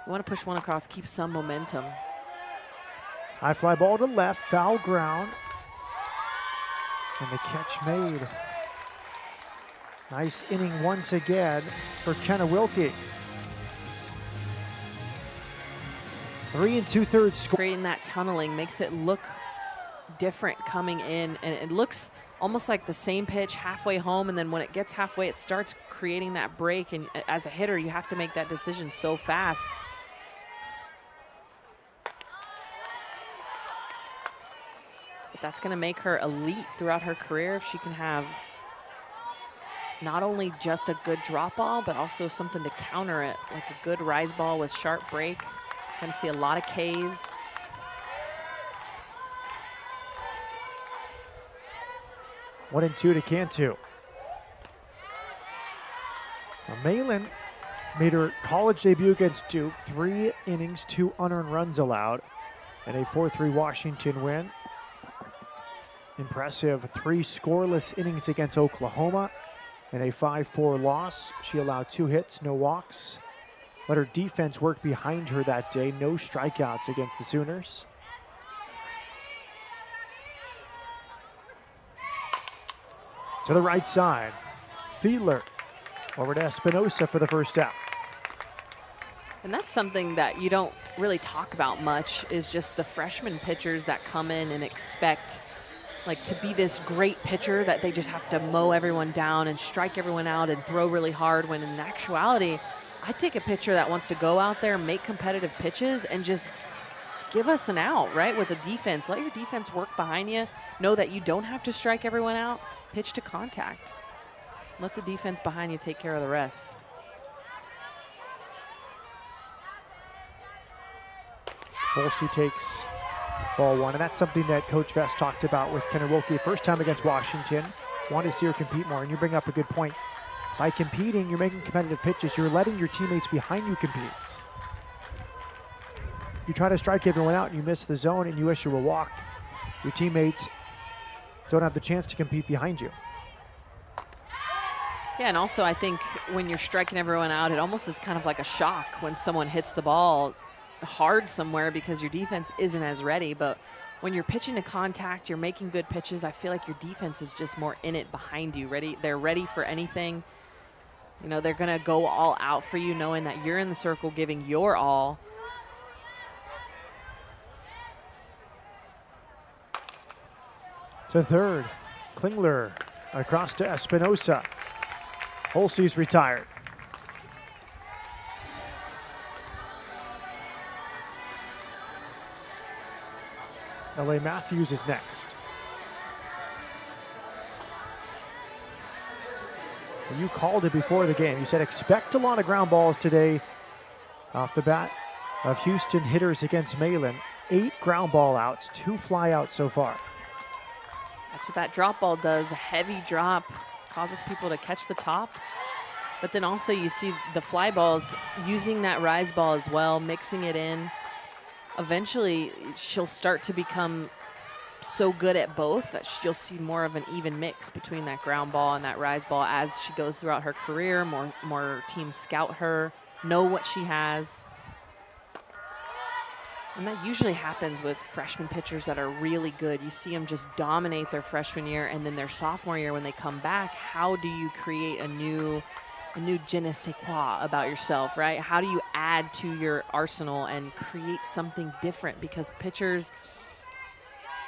you want to push one across, keep some momentum. High fly ball to left, foul ground. And the catch made. Nice inning once again for Kenna Wilkie. 3 2/3 score. Creating that tunneling makes it look different coming in, and it looks almost like the same pitch halfway home, and then when it gets halfway, it starts creating that break, and as a hitter, you have to make that decision so fast. But that's going to make her elite throughout her career if she can have not only just a good drop ball, but also something to counter it, like a good rise ball with sharp break. Going to see a lot of Ks. One and 2 to Cantu. Now Malin made her college debut against Duke. 3 innings, 2 unearned runs allowed, and a 4-3 Washington win. Impressive 3 scoreless innings against Oklahoma and a 5-4 loss. She allowed 2 hits, no walks. Let her defense work behind her that day. No strikeouts against the Sooners. To the right side, Fiedler over to Espinosa for the first out. And that's something that you don't really talk about much, is just the freshman pitchers that come in and expect like to be this great pitcher that they just have to mow everyone down and strike everyone out and throw really hard, when in actuality, I take a pitcher that wants to go out there, make competitive pitches, and just give us an out, right, with a defense. Let your defense work behind you. Know that you don't have to strike everyone out. Pitch to contact. Let the defense behind you take care of the rest. Wolsey takes ball one, and that's something that Coach Vest talked about with Kenner Wilkie first time against Washington. Want to see her compete more, and you bring up a good point. By competing, you're making competitive pitches. You're letting your teammates behind you compete. You try to strike everyone out and you miss the zone and you issue a walk. Your teammates don't have the chance to compete behind you. Yeah, and also I think when you're striking everyone out, it almost is kind of like a shock when someone hits the ball hard somewhere because your defense isn't as ready. But when you're pitching to contact, you're making good pitches, I feel like your defense is just more in it behind you. They're ready for anything. You know, they're going to go all out for you knowing that you're in the circle giving your all. To third, Klingler across to Espinosa. Holsey's retired. L.A. Matthews is next. And you called it before the game. You said expect a lot of ground balls today off the bat of Houston hitters against Malin. 8 ground ball outs, 2 fly outs so far. That's what that drop ball does. A heavy drop causes people to catch the top. But then also you see the fly balls using that rise ball as well, mixing it in. Eventually, she'll start to become so good at both that you'll see more of an even mix between that ground ball and that rise ball as she goes throughout her career. More teams scout her, know what she has. And that usually happens with freshman pitchers that are really good. You see them just dominate their freshman year, and then their sophomore year when they come back, how do you create a new je ne sais quoi about yourself, right? How do you add to your arsenal and create something different? Because pitchers,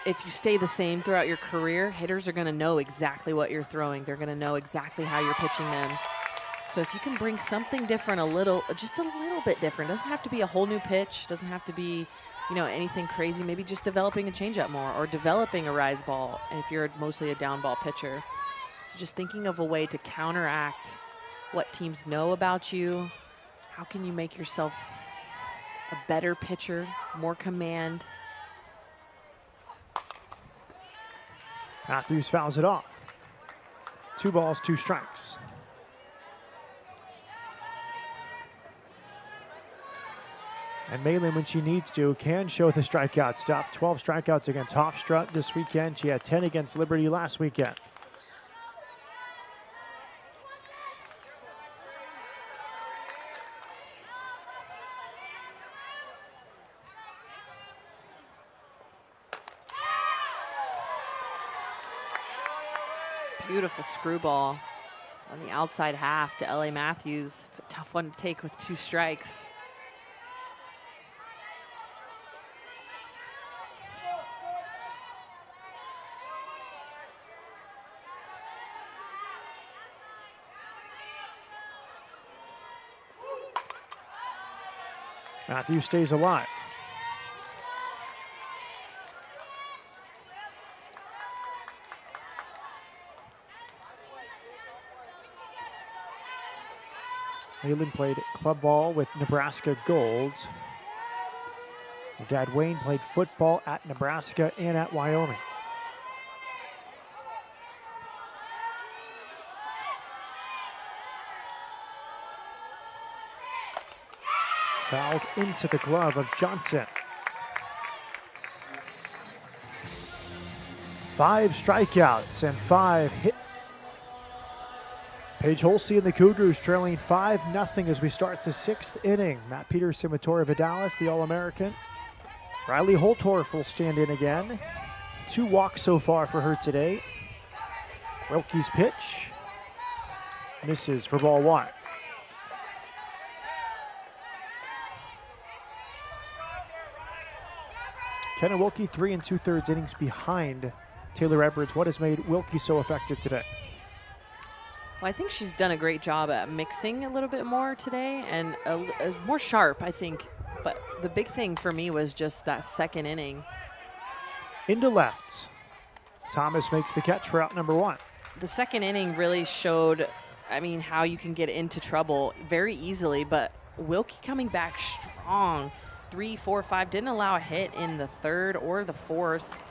if you stay the same throughout your career, hitters are going to know exactly what you're throwing. They're going to know exactly how you're pitching them. So if you can bring something different, just a little bit different, doesn't have to be a whole new pitch, doesn't have to be, anything crazy, maybe just developing a changeup more or developing a rise ball if you're mostly a down ball pitcher. So just thinking of a way to counteract what teams know about you. How can you make yourself a better pitcher, more command? Matthews fouls it off. 2 balls, 2 strikes. And Malin, when she needs to, can show the strikeout stuff. 12 strikeouts against Hofstra this weekend. She had 10 against Liberty last weekend. Beautiful screwball on the outside half to L.A. Matthews. It's a tough one to take with 2 strikes. Matthews stays alive. Malin played club ball with Nebraska Golds. Her dad Wayne played football at Nebraska and at Wyoming. Fouled into the glove of Johnson. 5 strikeouts and 5 hits. Paige Holsey and the Cougars trailing 5-0 as we start the 6th inning. Matt Peterson with Tori Vidalis, the All-American. Riley Holtorf will stand in again. 2 walks so far for her today. Wilkie's pitch misses for ball 1. Kenna Wilkie 3 2/3 innings behind Taylor Edwards. What has made Wilkie so effective today? Well, I think she's done a great job at mixing a little bit more today and more sharp, I think. But the big thing for me was just that 2nd inning. Into left. Thomas makes the catch for out number 1. The 2nd inning really showed, how you can get into trouble very easily. But Wilkie coming back strong, 3, 4, 5. Didn't allow a hit in the third or the fourth.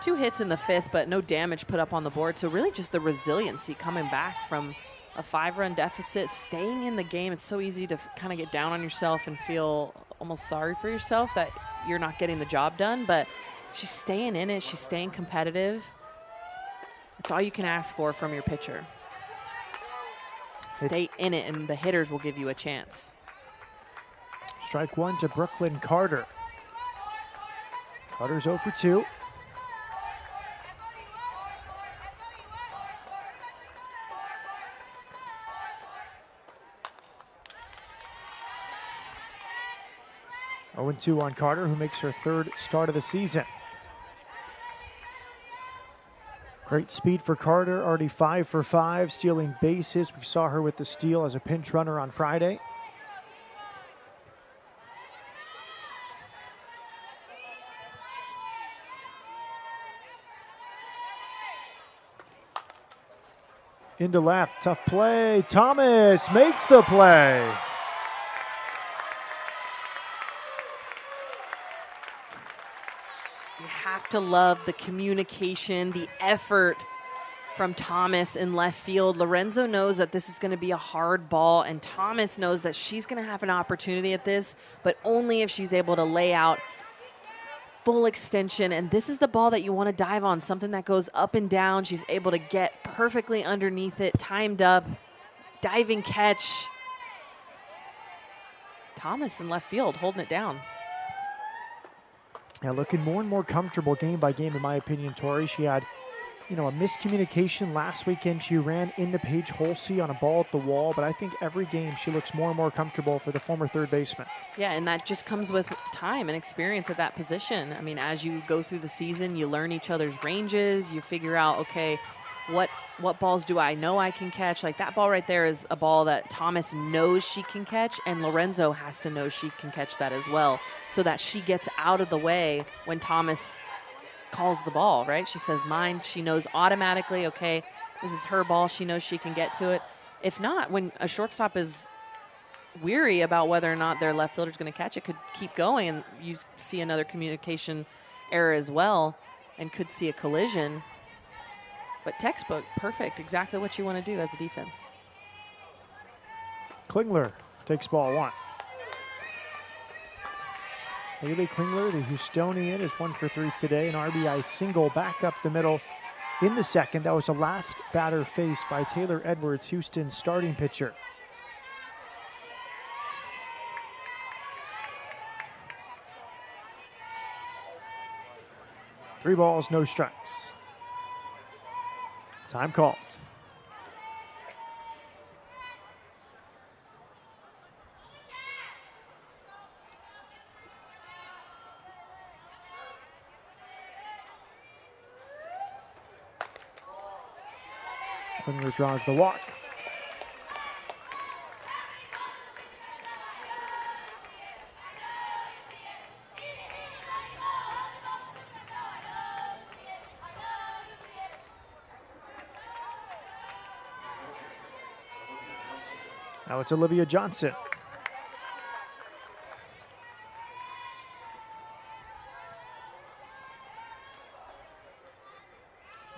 2 hits in the fifth, but no damage put up on the board. So really just the resiliency coming back from a 5-run deficit, staying in the game. It's so easy to kind of get down on yourself and feel almost sorry for yourself that you're not getting the job done, but she's staying in it. She's staying competitive. It's all you can ask for from your pitcher. Stay in it, and the hitters will give you a chance. Strike one to Brooklyn Carter. Carter's 0 for 2. Oh 2 on Carter, who makes her 3rd start of the season. Great speed for Carter, already 5 for 5, stealing bases. We saw her with the steal as a pinch runner on Friday. Into left, tough play. Thomas makes the play. You have to love the communication, the effort from Thomas in left field. Lorenzo knows that this is going to be a hard ball, and Thomas knows that she's going to have an opportunity at this, but only if she's able to lay out full extension. And this is the ball that you want to dive on, something that goes up and down. She's able to get perfectly underneath it, timed up, diving catch. Thomas in left field holding it down. Yeah, looking more and more comfortable game by game, in my opinion, Tori. She had, a miscommunication last weekend. She ran into Paige Holsey on a ball at the wall, but I think every game she looks more and more comfortable for the former third baseman. Yeah, and that just comes with time and experience at that position. I mean, as you go through the season, you learn each other's ranges. You figure out, okay, what balls do I know I can catch? Like that ball right there is a ball that Thomas knows she can catch, and Lorenzo has to know she can catch that as well, so that she gets out of the way when Thomas calls the ball, right? She says mine. She knows automatically, okay, this is her ball. She knows she can get to it. If not, when a shortstop is weary about whether or not their left fielder is going to catch it, could keep going, and you see another communication error as well, and could see a collision. But textbook, perfect, exactly what you want to do as a defense. Klingler takes ball 1. Haley Klingler, the Houstonian, is 1 for 3 today. An RBI single back up the middle in the second. That was the last batter faced by Taylor Edwards, Houston's starting pitcher. Three balls, no strikes. Time called. Klingler draws the walk. Now it's Olivia Johnson.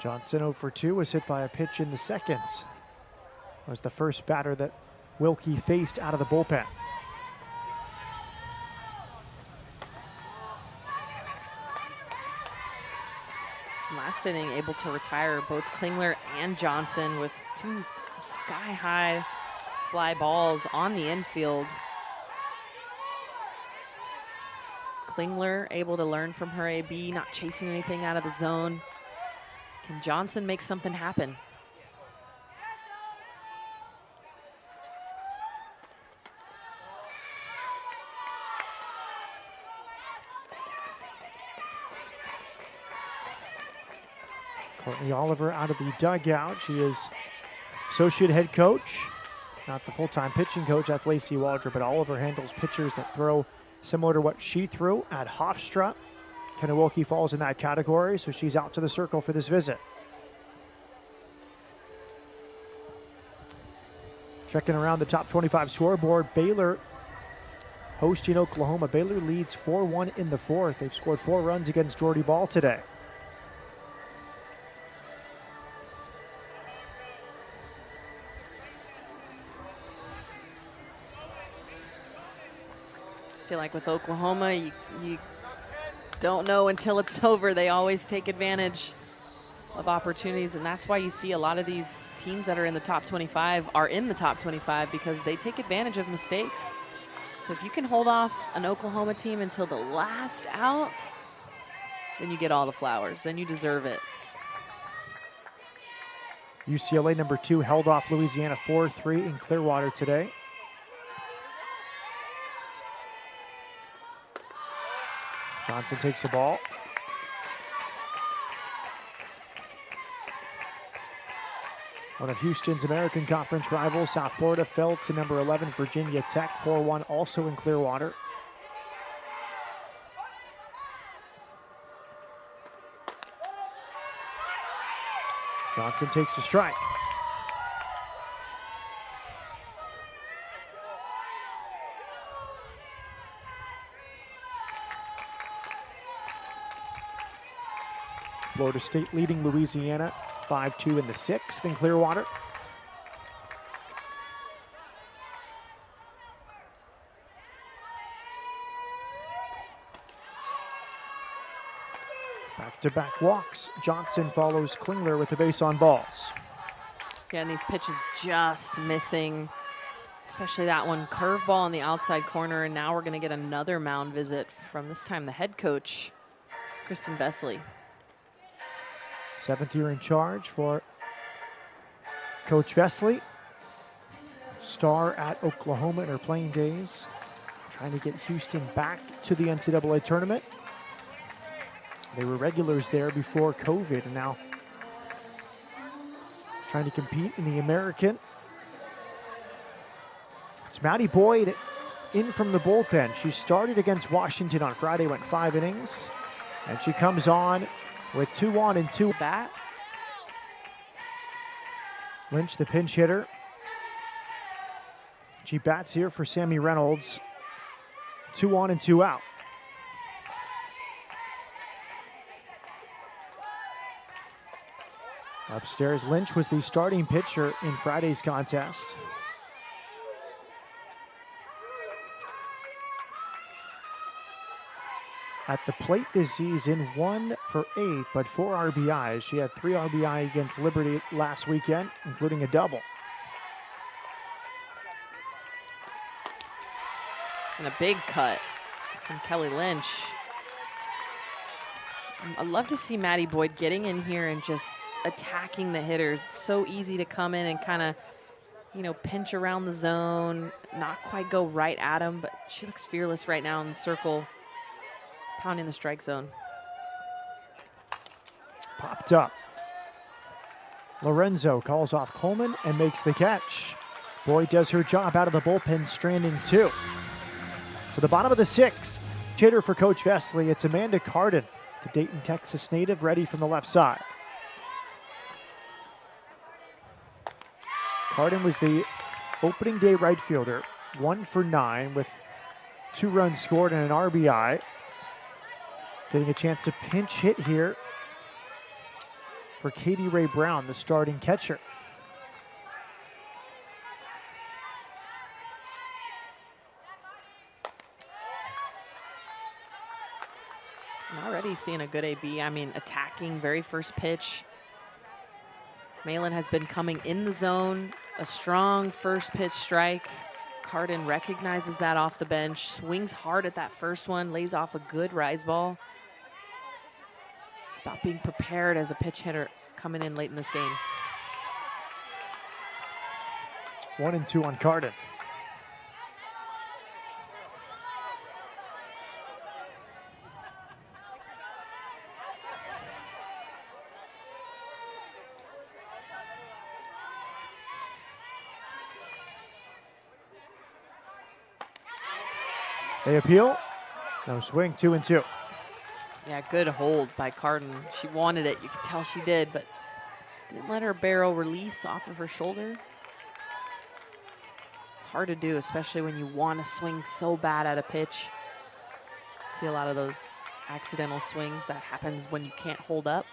Johnson 0 for 2 was hit by a pitch in the second. Was the first batter that Wilkie faced out of the bullpen. Last inning, able to retire both Klingler and Johnson with 2 sky-high fly balls on the infield. Klingler able to learn from her AB, not chasing anything out of the zone. Can Johnson make something happen? Courtney Oliver out of the dugout. She is associate head coach, not the full-time pitching coach. That's Lacey Waldrop, but Oliver handles pitchers that throw similar to what she threw at Hofstra. Kenna Wilkie falls in that category, so she's out to the circle for this visit. Checking around the top 25 scoreboard, Baylor hosting Oklahoma. Baylor leads 4-1 in the fourth. They've scored 4 runs against Jordy Ball today. I feel like with Oklahoma, you don't know until it's over. They always take advantage of opportunities, and that's why you see a lot of these teams that are in the top 25 are in the top 25 because they take advantage of mistakes. So if you can hold off an Oklahoma team until the last out, then you get all the flowers. Then you deserve it. UCLA number 2 held off Louisiana 4-3 in Clearwater today. Johnson takes the ball. One of Houston's American Conference rivals, South Florida, fell to number 11 Virginia Tech 4-1, also in Clearwater. Johnson takes a strike. Florida State leading Louisiana 5-2 in the sixth in Clearwater. Back-to-back walks. Johnson follows Klingler with the base on balls. Yeah, and these pitches just missing, especially that one curveball on the outside corner. And now we're going to get another mound visit from this time the head coach, Kristen Vesley. 7th year in charge for Coach Vesley. Star at Oklahoma in her playing days. Trying to get Houston back to the NCAA tournament. They were regulars there before COVID and now trying to compete in the American. It's Maddie Boyd in from the bullpen. She started against Washington on Friday, went 5 innings, and she comes on with 2 on and 2 bat. Lynch, the pinch hitter. She bats here for Sammy Reynolds. 2 on and 2 out. Upstairs, Lynch was the starting pitcher in Friday's contest. At the plate this season, 1 for 8, but 4 RBIs. She had 3 RBI against Liberty last weekend, including a double. And a big cut from Kelly Lynch. I'd love to see Maddie Boyd getting in here and just attacking the hitters. It's so easy to come in and kind of, pinch around the zone, not quite go right at them, but she looks fearless right now in the circle, pounding the strike zone. Popped up. Lorenzo calls off Coleman and makes the catch. Boyd does her job out of the bullpen, stranding 2. To the bottom of the 6th, hitter for Coach Vesley, it's Amanda Carden, the Dayton, Texas native, ready from the left side. Carden was the opening day right fielder, 1 for 9 with 2 runs scored and an RBI. Getting a chance to pinch hit here for Katie Ray Brown, the starting catcher. I'm already seeing a good AB. I mean, attacking very first pitch. Malin has been coming in the zone, a strong first pitch strike. Carden recognizes that off the bench, swings hard at that first one, lays off a good rise ball. It's about being prepared as a pitch hitter coming in late in this game. 1 and 2 on Carden. They appeal. No swing, 2 and 2. Yeah, good hold by Carden. She wanted it. You could tell she did, but didn't let her barrel release off of her shoulder. It's hard to do, especially when you want to swing so bad at a pitch. See a lot of those accidental swings that happens when you can't hold up.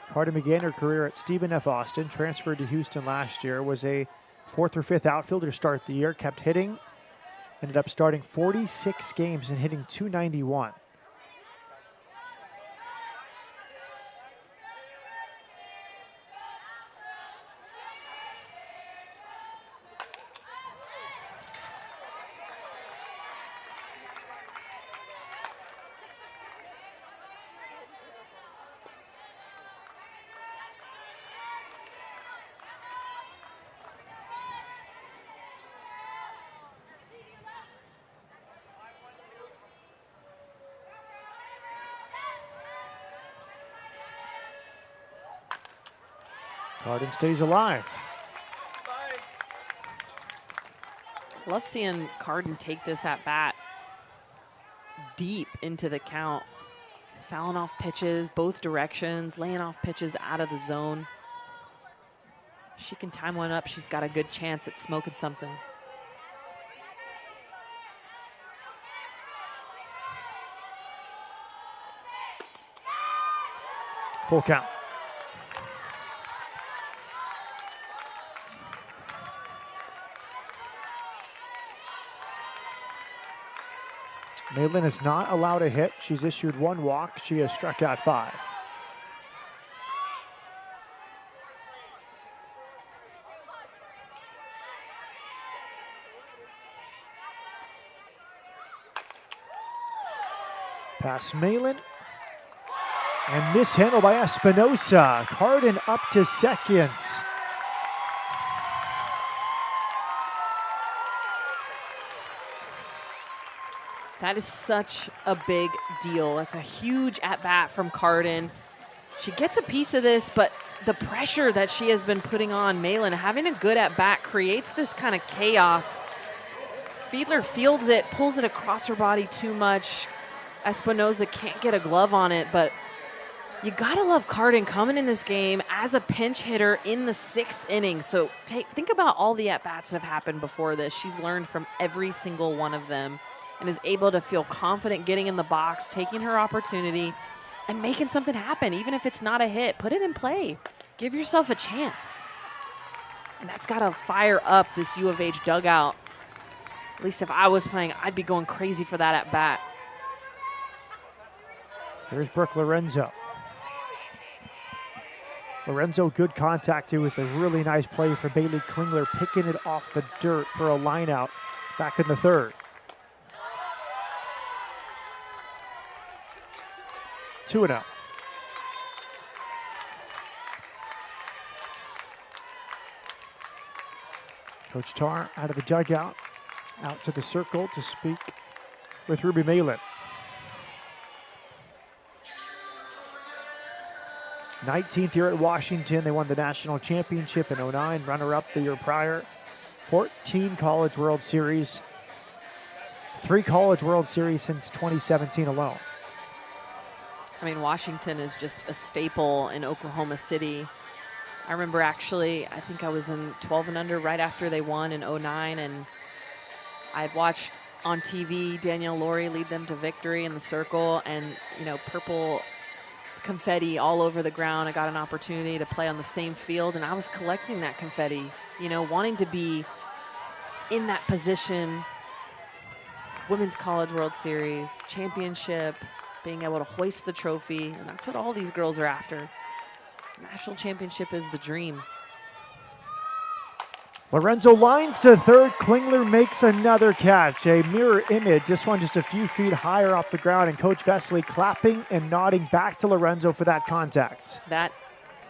Carden began her career at Stephen F. Austin, transferred to Houston last year, was a 4th or 5th outfielder to start the year, kept hitting, ended up starting 46 games and hitting .291. Carden stays alive. Love seeing Carden take this at bat deep into the count. Fouling off pitches, both directions, laying off pitches out of the zone. She can time one up. She's got a good chance at smoking something. Full count. Malin is not allowed a hit. She's issued 1 walk. She has struck out 5. Pass Malin. And mishandled by Espinosa. Carden up to second. That is such a big deal. That's a huge at-bat from Carden. She gets a piece of this, but the pressure that she has been putting on Malin, having a good at-bat creates this kind of chaos. Fiedler fields it, pulls it across her body too much. Espinosa can't get a glove on it, but you gotta love Carden coming in this game as a pinch hitter in the 6th inning. So think about all the at-bats that have happened before this. She's learned from every single one of them and is able to feel confident getting in the box, taking her opportunity, and making something happen. Even if it's not a hit, put it in play. Give yourself a chance. And that's got to fire up this U of H dugout. At least if I was playing, I'd be going crazy for that at bat. Here's Brooke Lorenzo. Lorenzo, good contact. It was a really nice play for Bailey Klingler, picking it off the dirt for a line out back in the 3rd. 2-0. Coach Tarr out of the dugout, out to the circle to speak with Ruby Malin. 19th year at Washington. They won the national championship in 09, runner-up the year prior. 14 College World Series. 3 College World Series since 2017 alone. I mean, Washington is just a staple in Oklahoma City. I remember actually, I think I was in 12 and under right after they won in 09, and I watched on TV Danielle Laurie lead them to victory in the circle, and, you know, purple confetti all over the ground. I got an opportunity to play on the same field, and I was collecting that confetti, you know, wanting to be in that position. Women's College World Series, championship, being able to hoist the trophy, and that's what all these girls are after. National championship is the dream. Lorenzo lines to 3rd. Klingler makes another catch. A mirror image. This one just a few feet higher off the ground, and Coach Vesely clapping and nodding back to Lorenzo for that contact. That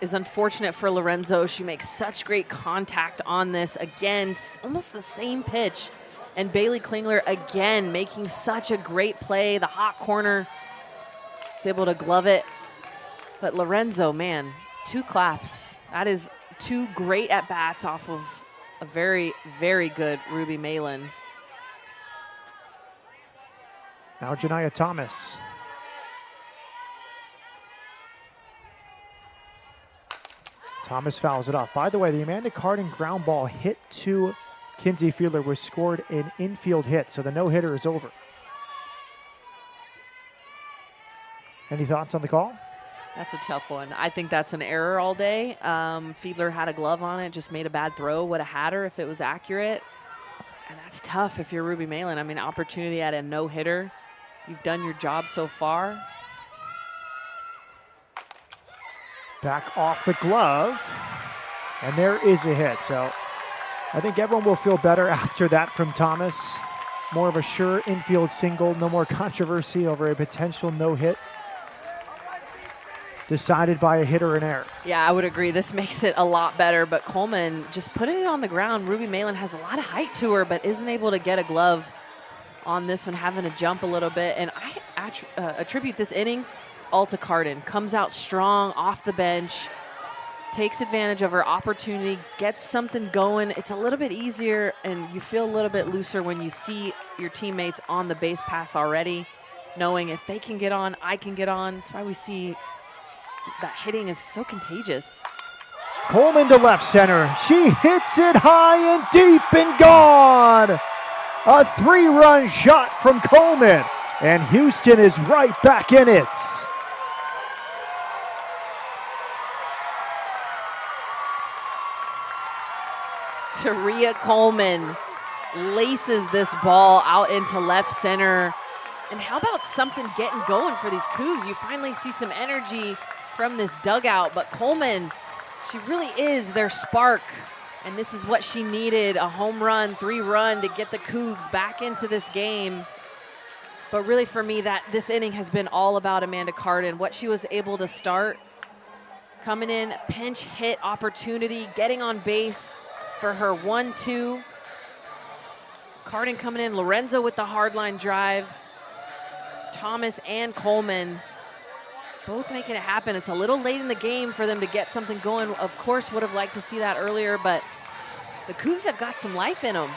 is unfortunate for Lorenzo. She makes such great contact on this. Again, almost the same pitch. And Bailey Klingler again making such a great play. The hot corner is able to glove it. But Lorenzo, man, 2 claps. That is 2 great at-bats off of a very, very good Ruby Malin. Now Janiyah Thomas. Thomas fouls it off. By the way, the Amanda Carden ground ball hit to Kinsey Fiedler was scored an infield hit, so the no-hitter is over. Any thoughts on the call? That's a tough one. I think that's an error all day. Fiedler had a glove on it, just made a bad throw. Would have had her if it was accurate. And that's tough if you're Ruby Malin. I mean, opportunity at a no-hitter. You've done your job so far. Back off the glove, and there is a hit. So I think everyone will feel better after that from Thomas. More of a sure infield single, no more controversy over a potential no-hit decided by a hit or an error. Yeah, I would agree. This makes it a lot better, but Coleman just putting it on the ground. Ruby Malin has a lot of height to her, but isn't able to get a glove on this one, having to jump a little bit. And I attribute this inning all to Carden. Comes out strong off the bench, takes advantage of her opportunity, gets something going. It's a little bit easier, and you feel a little bit looser when you see your teammates on the base pass already, knowing if they can get on, I can get on. That's why we see that hitting is so contagious. Coleman to left center. She hits it high and deep and gone. A 3-run shot from Coleman, and Houston is right back in it. Taria Coleman laces this ball out into left center. And how about something getting going for these Cougs? You finally see some energy from this dugout, but Coleman, she really is their spark. And this is what she needed, a home run, 3-run to get the Cougs back into this game. But really for me, that this inning has been all about Amanda Carden, what she was able to start. Coming in, pinch hit opportunity, getting on base for her 1-2. Carden coming in, Lorenzo with the hardline drive. Thomas and Coleman both making it happen. It's a little late in the game for them to get something going. Of course, would have liked to see that earlier, but the Cougs have got some life in them.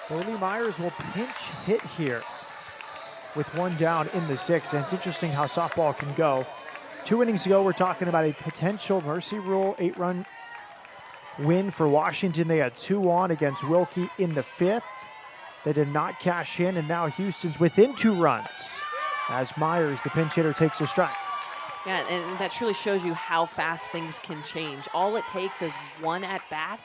Lily Myers will pinch hit here with one down in the 6th. And it's interesting how softball can go. 2 innings ago, we're talking about a potential Mercy Rule 8-run win for Washington. They had 2 on against Wilkie in the 5th. They did not cash in, and now Houston's within 2 runs as Myers, the pinch hitter, takes a strike. Yeah, and that truly shows you how fast things can change. All it takes is one at-bat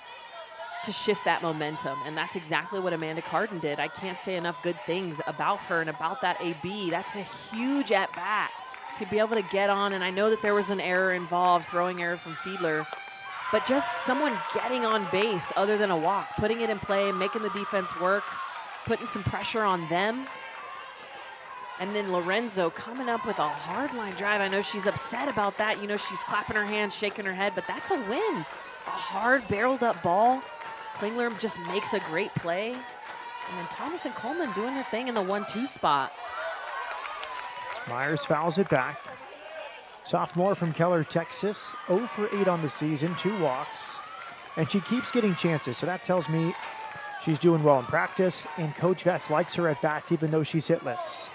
to shift that momentum, and that's exactly what Amanda Carden did. I can't say enough good things about her and about that AB. That's a huge at-bat to be able to get on, and I know that there was an error involved, throwing error from Fiedler, but just someone getting on base other than a walk, putting it in play, making the defense work, putting some pressure on them. And then Lorenzo coming up with a hard line drive. I know she's upset about that. You know, she's clapping her hands, shaking her head, but that's a win. A hard barreled up ball. Klingler just makes a great play. And then Thomas and Coleman doing their thing in the 1-2 spot. Myers fouls it back. Sophomore from Keller, Texas, 0 for 8 on the season, 2 walks. And she keeps getting chances, so that tells me she's doing well in practice, and Coach Vest likes her at bats even though she's hitless.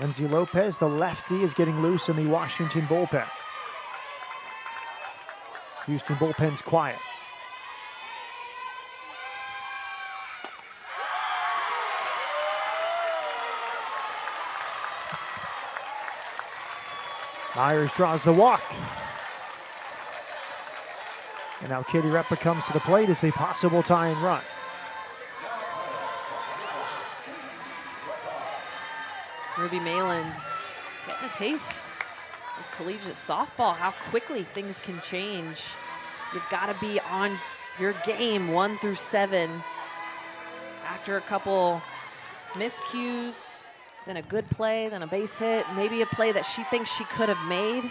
Lindsay Lopez, the lefty, is getting loose in the Washington bullpen. Houston bullpen's quiet. Myers draws the walk. And now Katie Repa comes to the plate as the possible tying run. Ruby Malin getting a taste of collegiate softball, how quickly things can change. You've got to be on your game 1 through 7. After a couple miscues, then a good play, then a base hit, maybe a play that she thinks she could have made,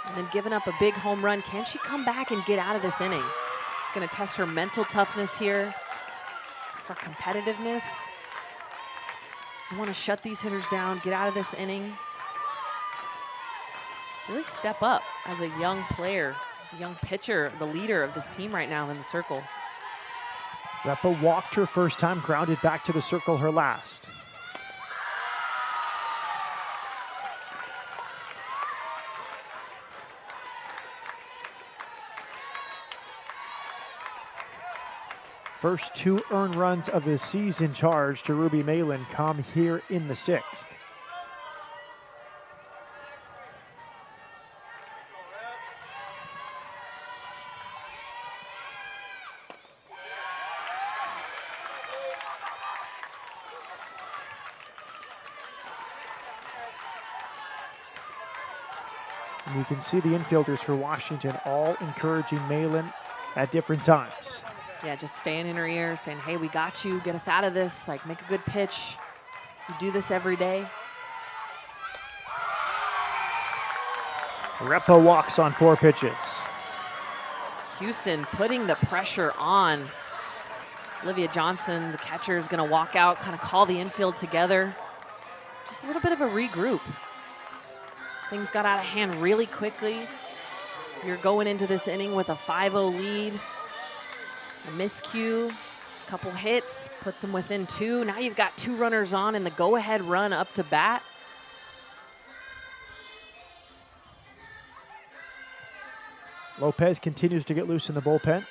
and then giving up a big home run. Can she come back and get out of this inning? It's going to test her mental toughness here, her competitiveness. You want to shut these hitters down, get out of this inning. Really step up as a young player, as a young pitcher, the leader of this team right now in the circle. Repa walked her first time, grounded back to the circle her last. First 2 earned runs of the season charged to Ruby Malin come here in the 6th. And you can see the infielders for Washington all encouraging Malin at different times. Yeah, just staying in her ear, saying, hey, we got you, get us out of this, like, make a good pitch. You do this every day. Repa walks on 4 pitches. Houston putting the pressure on. Olivia Johnson, the catcher, is going to walk out, kind of call the infield together. Just a little bit of a regroup. Things got out of hand really quickly. You're going into this inning with a 5-0 lead. A miscue, a couple hits, puts them within 2. Now you've got 2 runners on and the go-ahead run up to bat. Lopez continues to get loose in the bullpen.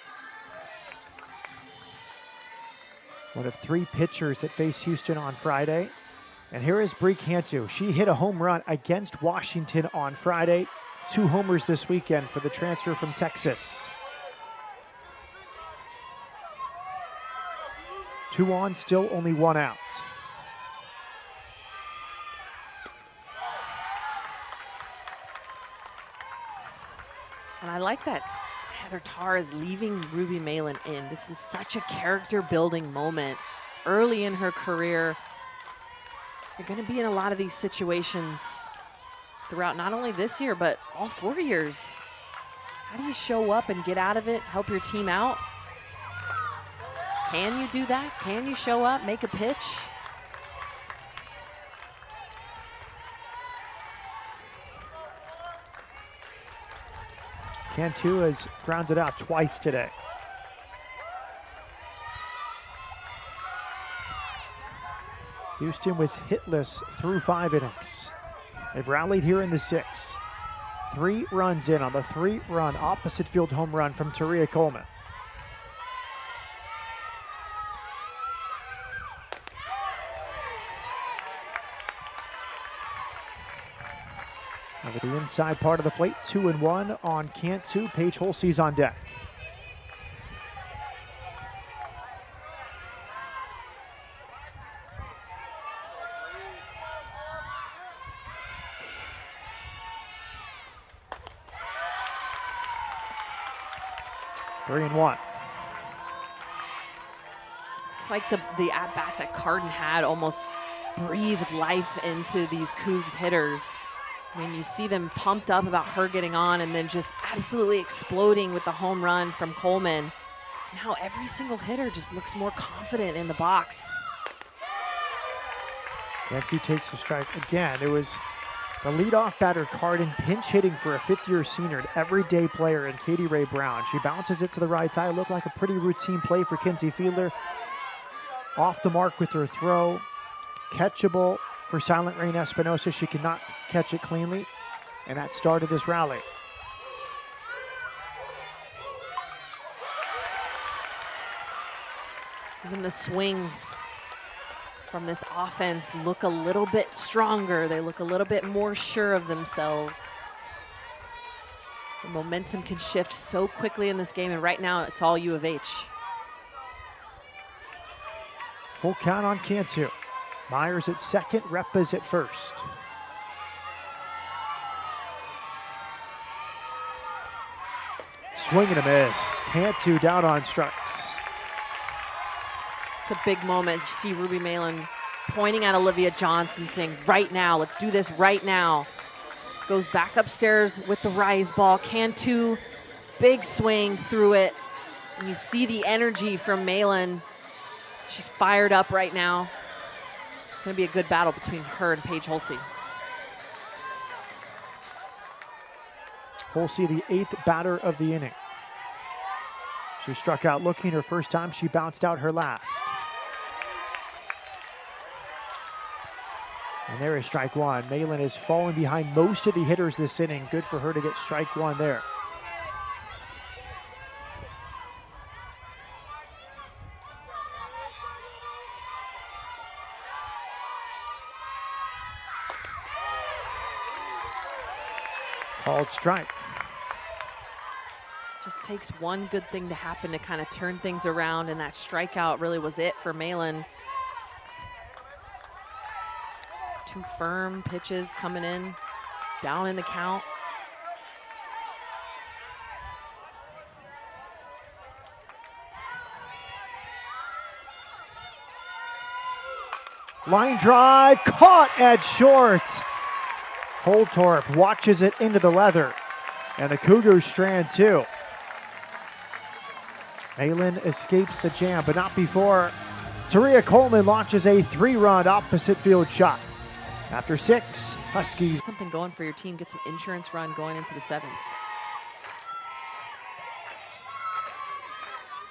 One of 3 pitchers that face Houston on Friday. And here is Bree Cantu. She hit a home run against Washington on Friday. 2 homers this weekend for the transfer from Texas. 2 on, still only 1 out. And I like that Heather Tarr is leaving Ruby Malin in. This is such a character-building moment early in her career. You're going to be in a lot of these situations throughout not only this year, but all 4 years. How do you show up and get out of it, help your team out? Can you do that? Can you show up, make a pitch? Cantu has grounded out twice today. Houston was hitless through 5 innings. They've rallied here in the 6th. 3 runs in on the 3-run opposite field home run from Taria Coleman. Over the inside part of the plate, 2-1 on Cantu. Paige Holsey's on deck. Three and 1. It's like the at-bat that Carden had almost breathed life into these Cougs hitters. I mean, you see them pumped up about her getting on and then just absolutely exploding with the home run from Coleman. Now every single hitter just looks more confident in the box. Cantu takes a strike again. It was the leadoff batter, Carden, pinch hitting for a 5th-year senior, an everyday player in Katie Ray Brown. She bounces it to the right side. Looked like a pretty routine play for Kinsey Fiedler. Off the mark with her throw. Catchable for Silent Rain Espinosa. She could not catch it cleanly, and that started this rally. Even the swings from this offense look a little bit stronger. They look a little bit more sure of themselves. The momentum can shift so quickly in this game, and right now it's all U of H. Full count on Cantu. Myers at second, Repa's at first. Swing and a miss. Cantu down on strikes. It's a big moment. You see Ruby Malin pointing at Olivia Johnson saying, right now, let's do this right now. Goes back upstairs with the rise ball. Cantu, big swing through it. And you see the energy from Malin. She's fired up right now. going to be a good battle between her and Paige Holsey. Holsey, the 8th batter of the inning. She struck out looking her first time. She bounced out her last. And there is strike one. Malin is falling behind most of the hitters this inning. Good for her to get strike one there. Called strike. Just takes one good thing to happen to kind of turn things around, and that strikeout really was it for Malin. Two firm pitches coming in, down in the count. Line drive, caught at short. Holtorf watches it into the leather, and the Cougars strand two. Malin escapes the jam, but not before Taria Coleman launches a 3-run opposite field shot. After 6, Huskies. Something going for your team. Get some insurance run going into the 7th.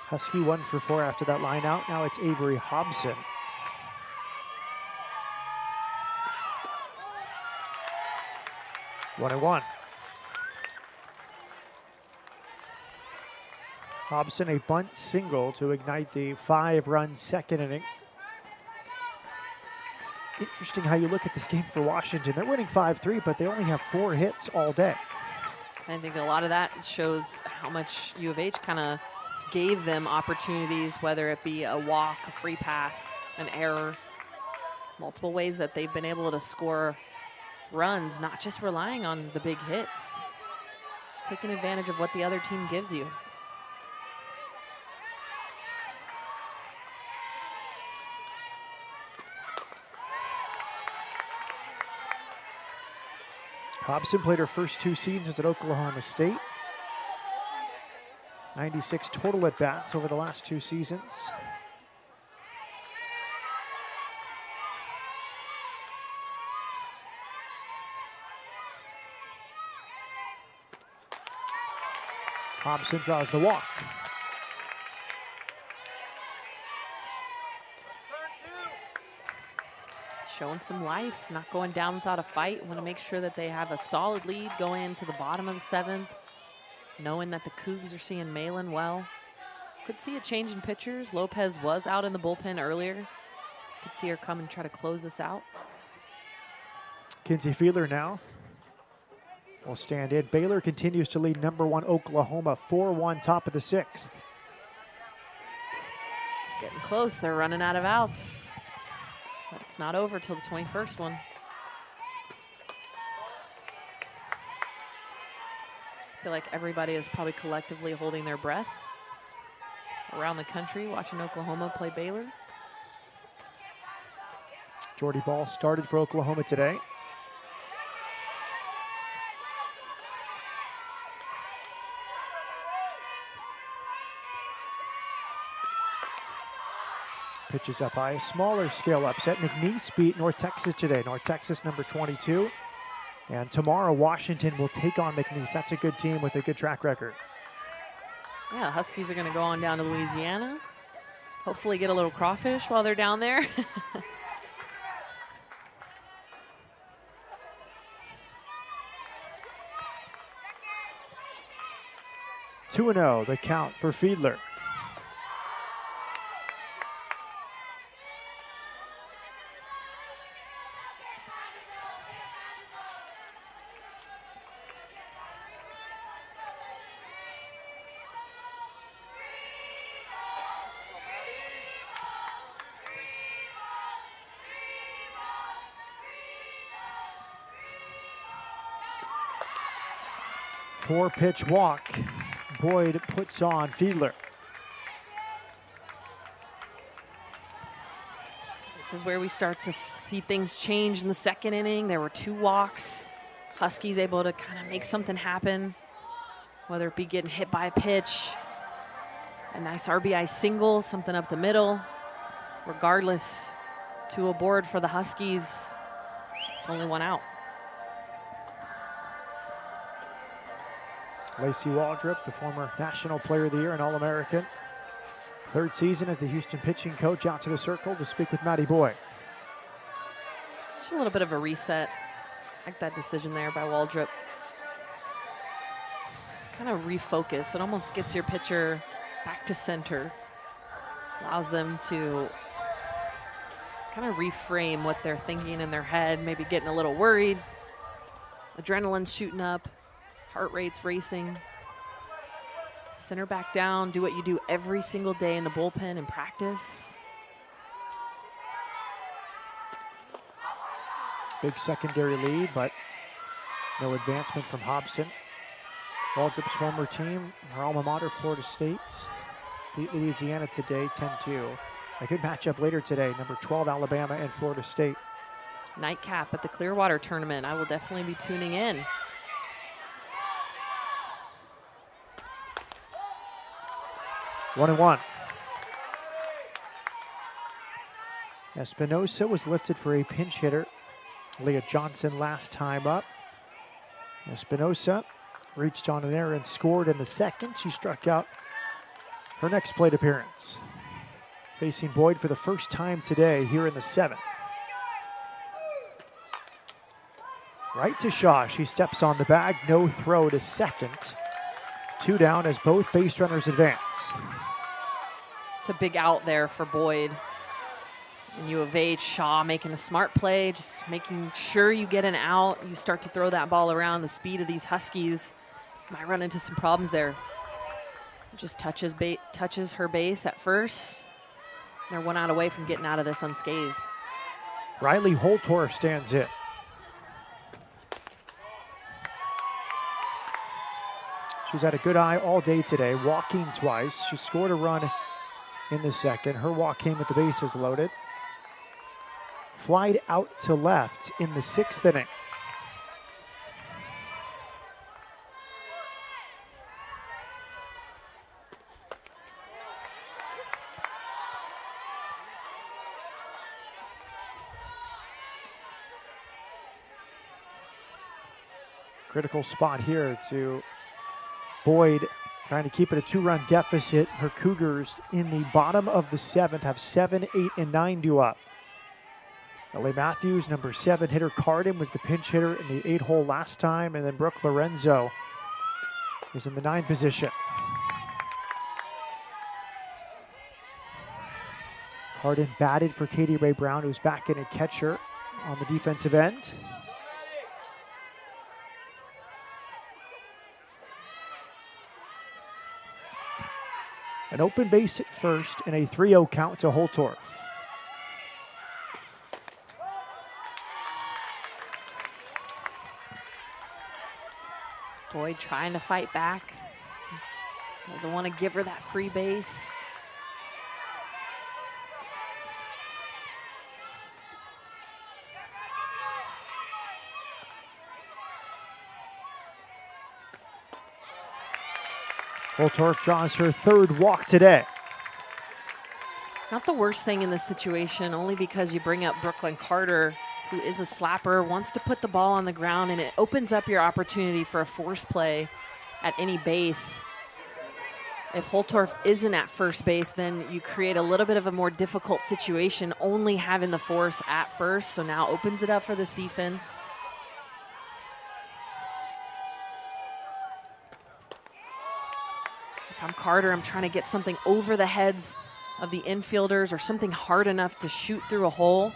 Husky 1 for 4 after that line out. Now it's Avery Hobson. One and one. Hobson a bunt single to ignite the 5-run second inning. It's interesting how you look at this game for Washington. They're winning 5-3, but they only have 4 hits all day. I think a lot of that shows how much U of H kind of gave them opportunities, whether it be a walk, a free pass, an error, multiple ways that they've been able to score runs, not just relying on the big hits, just taking advantage of what the other team gives you. Hobson played her first 2 seasons at Oklahoma State. 96 total at-bats over the last 2 seasons. Hobson draws the walk. Showing some life, not going down without a fight. Want to make sure that they have a solid lead going into the bottom of the 7th, knowing that the Cougs are seeing Malin well. Could see a change in pitchers. Lopez was out in the bullpen earlier. Could see her come and try to close this out. Kinsey Fiedler now will stand in. Baylor continues to lead number 1 Oklahoma 4-1 top of the 6th. It's getting close. They're running out of outs. But it's not over till the 21st one. I feel like everybody is probably collectively holding their breath around the country watching Oklahoma play Baylor. Jordy Ball started for Oklahoma today. Pitches up high. Smaller scale upset. McNeese beat North Texas today. North Texas number 22. And tomorrow Washington will take on McNeese. That's a good team with a good track record. Yeah, Huskies are going to go on down to Louisiana. Hopefully get a little crawfish while they're down there. 2-0 the count for Fiedler. Four-pitch walk. Boyd puts on Fiedler. This is where we start to see things change in the 2nd inning. There were 2 walks. Huskies able to kind of make something happen, whether it be getting hit by a pitch, a nice RBI single, something up the middle. Regardless, Two aboard for the Huskies. Only one out. Lacey Waldrop, the former National Player of the Year and All-American. Third season as the Houston pitching coach, out to the circle to speak with Matty Boyd. Just a little bit of a reset. I like that decision there by Waldrop. It's kind of refocus. It almost gets your pitcher back to center. Allows them to kind of reframe what they're thinking in their head, maybe getting a little worried. Adrenaline's shooting up, heart rate's racing. Center back down, do what you do every single day in the bullpen and practice. Big secondary lead, but no advancement from Hobson. Waldrop's former team, her alma mater, Florida State, beat Louisiana today, 10-2. A good matchup later today, number 12, Alabama and Florida State. Nightcap at the Clearwater tournament. I will definitely be tuning in. One and one. Espinosa was lifted for a pinch hitter. Leah Johnson last time up. Espinosa reached on an error and scored in the second. She struck out her next plate appearance. Facing Boyd for the first time today here in the seventh. Right to Shaw. She steps on the bag. No throw to second. Two down as both base runners advance. It's a big out there for Boyd. And U of H, Shaw making a smart play, just making sure you get an out. You start to throw that ball around. The speed of these Huskies might run into some problems there. Just touches her base at first. They're one out away from getting out of this unscathed. Riley Holtorf stands in. She's had a good eye all day today, walking twice. She scored a run in the second. Her walk came with the bases loaded. Flied out to left in the sixth inning. Critical spot here to Boyd, trying to keep it a two-run deficit. Her Cougars in the bottom of the seventh have 7, 8, and 9 due up. L.A. Matthews, number 7 hitter Carden, was the pinch hitter in the 8-hole last time, and then Brooke Lorenzo is in the 9 position. Carden batted for Katie Ray Brown, who's back in a catcher on the defensive end. An open base at first and a 3-0 count to Holtorf. Boyd trying to fight back. Doesn't want to give her that free base. Holtorf draws her third walk today. Not the worst thing in this situation, only because you bring up Brooklyn Carter, who is a slapper, wants to put the ball on the ground, and it opens up your opportunity for a force play at any base. If Holtorf isn't at first base, then you create a little bit of a more difficult situation, only having the force at first, so now opens it up for this defense. If I'm Carter, I'm trying to get something over the heads of the infielders or something hard enough to shoot through a hole.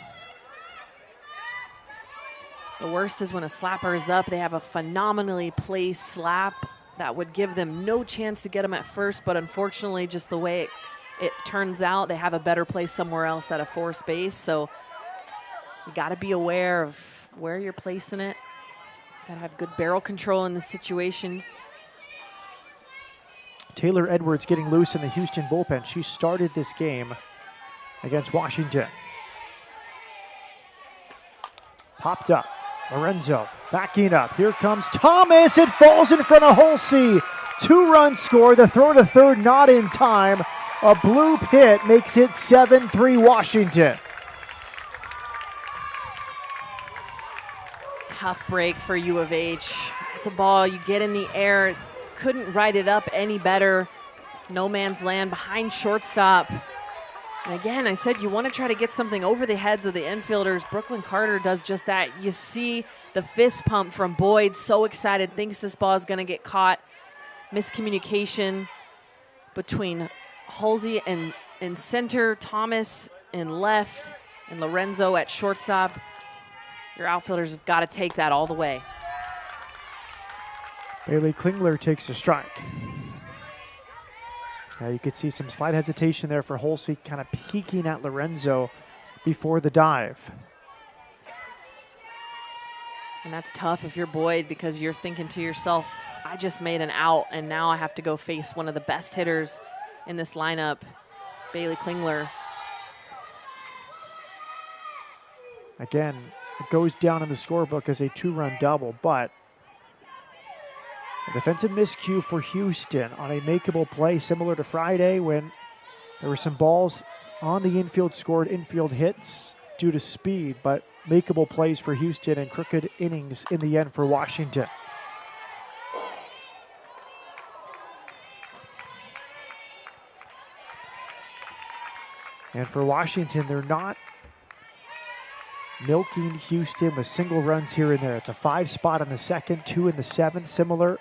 The worst is when a slapper is up. They have a phenomenally placed slap that would give them no chance to get them at first, but unfortunately, just the way it turns out, they have a better place somewhere else at a force base. So you got to be aware of where you're placing it. Got to have good barrel control in this situation. Taylor Edwards getting loose in the Houston bullpen. She started this game against Washington. Popped up. Lorenzo backing up. Here comes Thomas. It falls in front of Holsey. 2-run score. The throw to third not in time. A blue pit makes it 7-3 Washington. tough break for U of H. It's a ball you get in the air. Couldn't ride it up any better. No man's land behind shortstop. And again, I said you want to try to get something over the heads of the infielders. Brooklyn Carter does just that. You see the fist pump from Boyd. So excited, thinks this ball is going to get caught. Miscommunication between Halsey in center, Thomas in left, and Lorenzo at shortstop. Your outfielders have got to take that all the way. Bailey Klingler takes a strike. You could see some slight hesitation there for Halsey, kind of peeking at Lorenzo before the dive. And that's tough if you're Boyd, because you're thinking to yourself, I just made an out, and now I have to go face one of the best hitters in this lineup, Bailey Klingler. Again, it goes down in the scorebook as a 2-run double, but a defensive miscue for Houston on a makeable play similar to Friday when there were some balls on the infield scored infield hits due to speed, but makeable plays for Houston and crooked innings in the end for Washington. And for Washington, they're not milking Houston with single runs here and there. It's a 5 spot in the second, 2 in the 7th, similar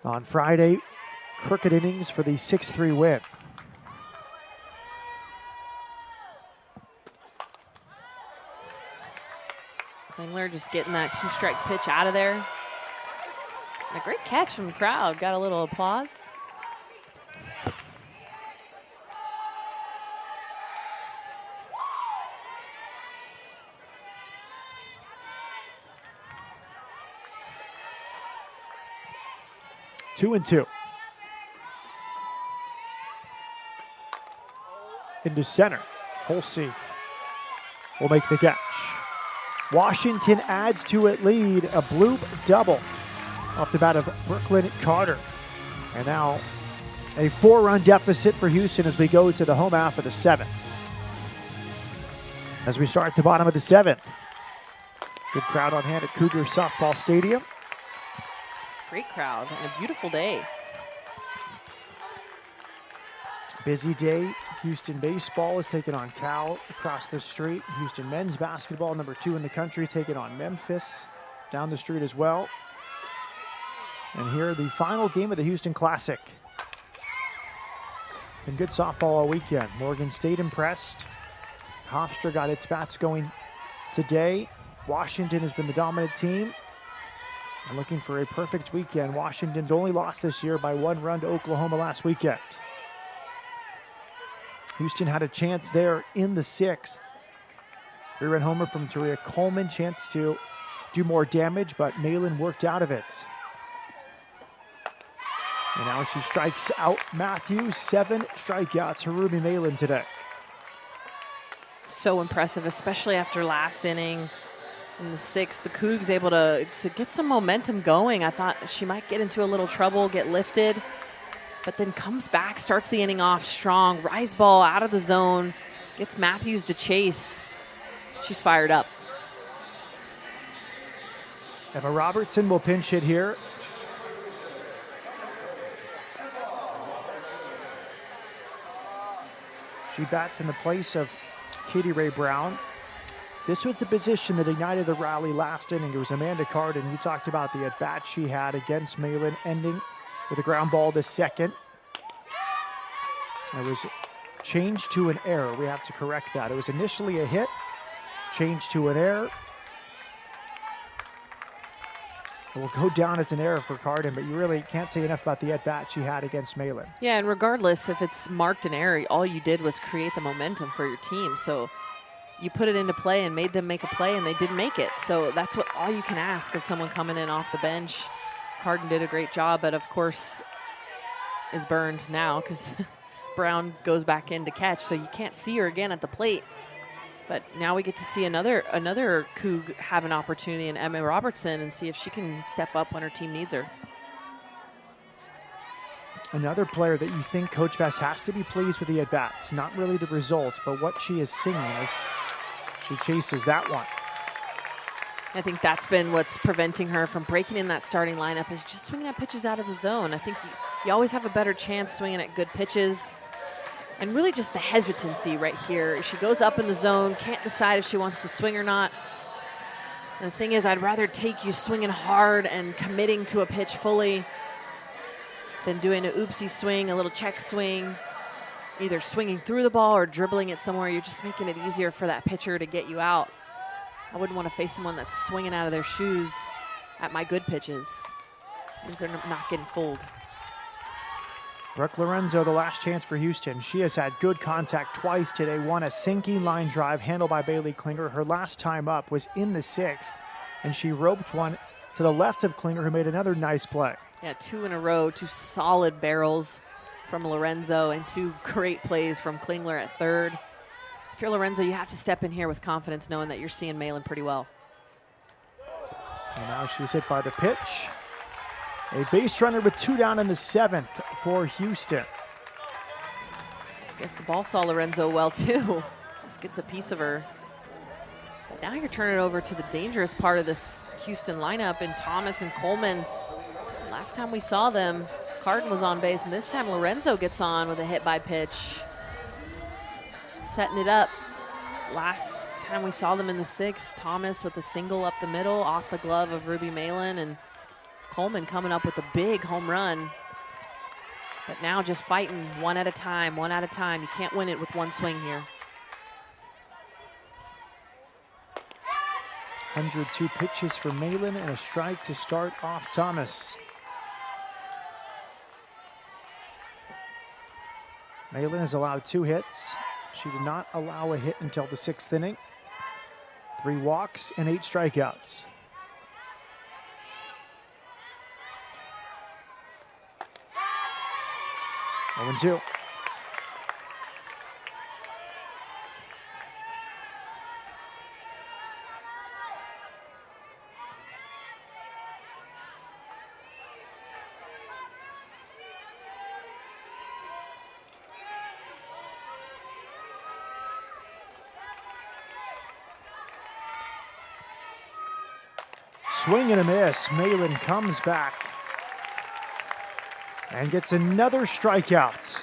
on Friday. Crooked innings for the 6-3 win. Klingler just getting that 2-strike pitch out of there. And a great catch from the crowd. Got a little applause. 2-2. Into center. Halsey will make the catch. Washington adds to it lead, a bloop double off the bat of Brooklyn Carter. And now a 4-run deficit for Houston as we go to the home half of the 7th. As we start at the bottom of the 7th. Good crowd on hand at Cougar Softball Stadium. Great crowd and a beautiful day. Busy day. Houston baseball is taking on Cal across the street. Houston men's basketball, number 2 in the country, taking on Memphis down the street as well. And here, the final game of the Houston Classic. Been good softball all weekend. Morgan State impressed. Hofstra got its bats going today. Washington has been the dominant team. And looking for a perfect weekend. Washington's only lost this year by 1 run to Oklahoma last weekend. Houston had a chance there in the 6th. 3-run homer from Taria Coleman. Chance to do more damage, but Malin worked out of it. And now she strikes out Matthews. 7 strikeouts for Ruby Malin today. So impressive, especially after last inning. In the 6th, the Cougs able to get some momentum going. I thought she might get into a little trouble, get lifted, but then comes back, starts the inning off strong. Rise ball out of the zone, gets Matthews to chase. She's fired up. Emma Robertson will pinch hit here. She bats in the place of Katie Ray Brown. This was the position that ignited the rally last inning. It was Amanda Carden. You talked about the at-bat she had against Malin, ending with a ground ball to second. It was changed to an error. We have to correct that. It was initially a hit, changed to an error. It will go down as an error for Carden, but you really can't say enough about the at-bat she had against Malin. Yeah, and regardless if it's marked an error, all you did was create the momentum for your team. So you put it into play and made them make a play, and they didn't make it. So that's what all you can ask of someone coming in off the bench. Carden did a great job, but of course is burned now because Brown goes back in to catch, so you can't see her again at the plate. But now we get to see another Coug have an opportunity in Emma Robertson and see if she can step up when her team needs her. Another player that you think Coach Vest has to be pleased with the at-bats. Not really the results, but what she is singing as she chases that one. I think that's been what's preventing her from breaking in that starting lineup, is just swinging at pitches out of the zone. I think you always have a better chance swinging at good pitches. And really just the hesitancy right here. She goes up in the zone, can't decide if she wants to swing or not. And the thing is, I'd rather take you swinging hard and committing to a pitch fully than doing an oopsie swing, a little check swing, either swinging through the ball or dribbling it somewhere. You're just making it easier for that pitcher to get you out. I wouldn't want to face someone that's swinging out of their shoes at my good pitches. Means they're not getting fooled. Brooke Lorenzo, the last chance for Houston. She has had good contact twice today. Won a sinking line drive handled by Bailey Klinger. Her last time up was in the 6th, and she roped one to the left of Klinger, who made another nice play. Yeah, 2 in a row, 2 solid barrels from Lorenzo, and 2 great plays from Klingler at third. If you're Lorenzo, you have to step in here with confidence, knowing that you're seeing Malin pretty well. And now she's hit by the pitch. A base runner with 2 down in the 7th for Houston. I guess the ball saw Lorenzo well, too. Just gets a piece of her. But now you're turning over to the dangerous part of this Houston lineup, and Thomas and Coleman. Last time we saw them, Carden was on base, and this time Lorenzo gets on with a hit by pitch. Setting it up. Last time we saw them in the 6th, Thomas with a single up the middle off the glove of Ruby Malin, and Coleman coming up with a big home run. But now just fighting one at a time, one at a time. You can't win it with one swing here. 102 pitches for Malin and a strike to start off Thomas. Malin has allowed 2 hits. She did not allow a hit until the 6th inning. 3 walks and 8 strikeouts. Oh, 0-2. Swing and a miss. Malin comes back and gets another strikeout.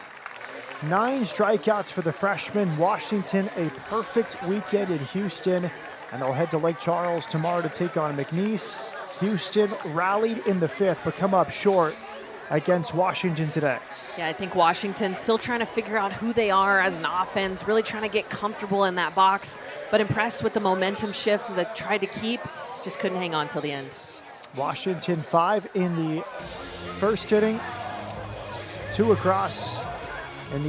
9 strikeouts for the freshman. Washington, a perfect weekend in Houston, and they'll head to Lake Charles tomorrow to take on McNeese. Houston rallied in the 5th, but come up short against Washington today. Yeah, I think Washington's still trying to figure out who they are as an offense, really trying to get comfortable in that box, but impressed with the momentum shift that tried to keep, just couldn't hang on till the end. Washington 5 in the 1st inning, 2 across.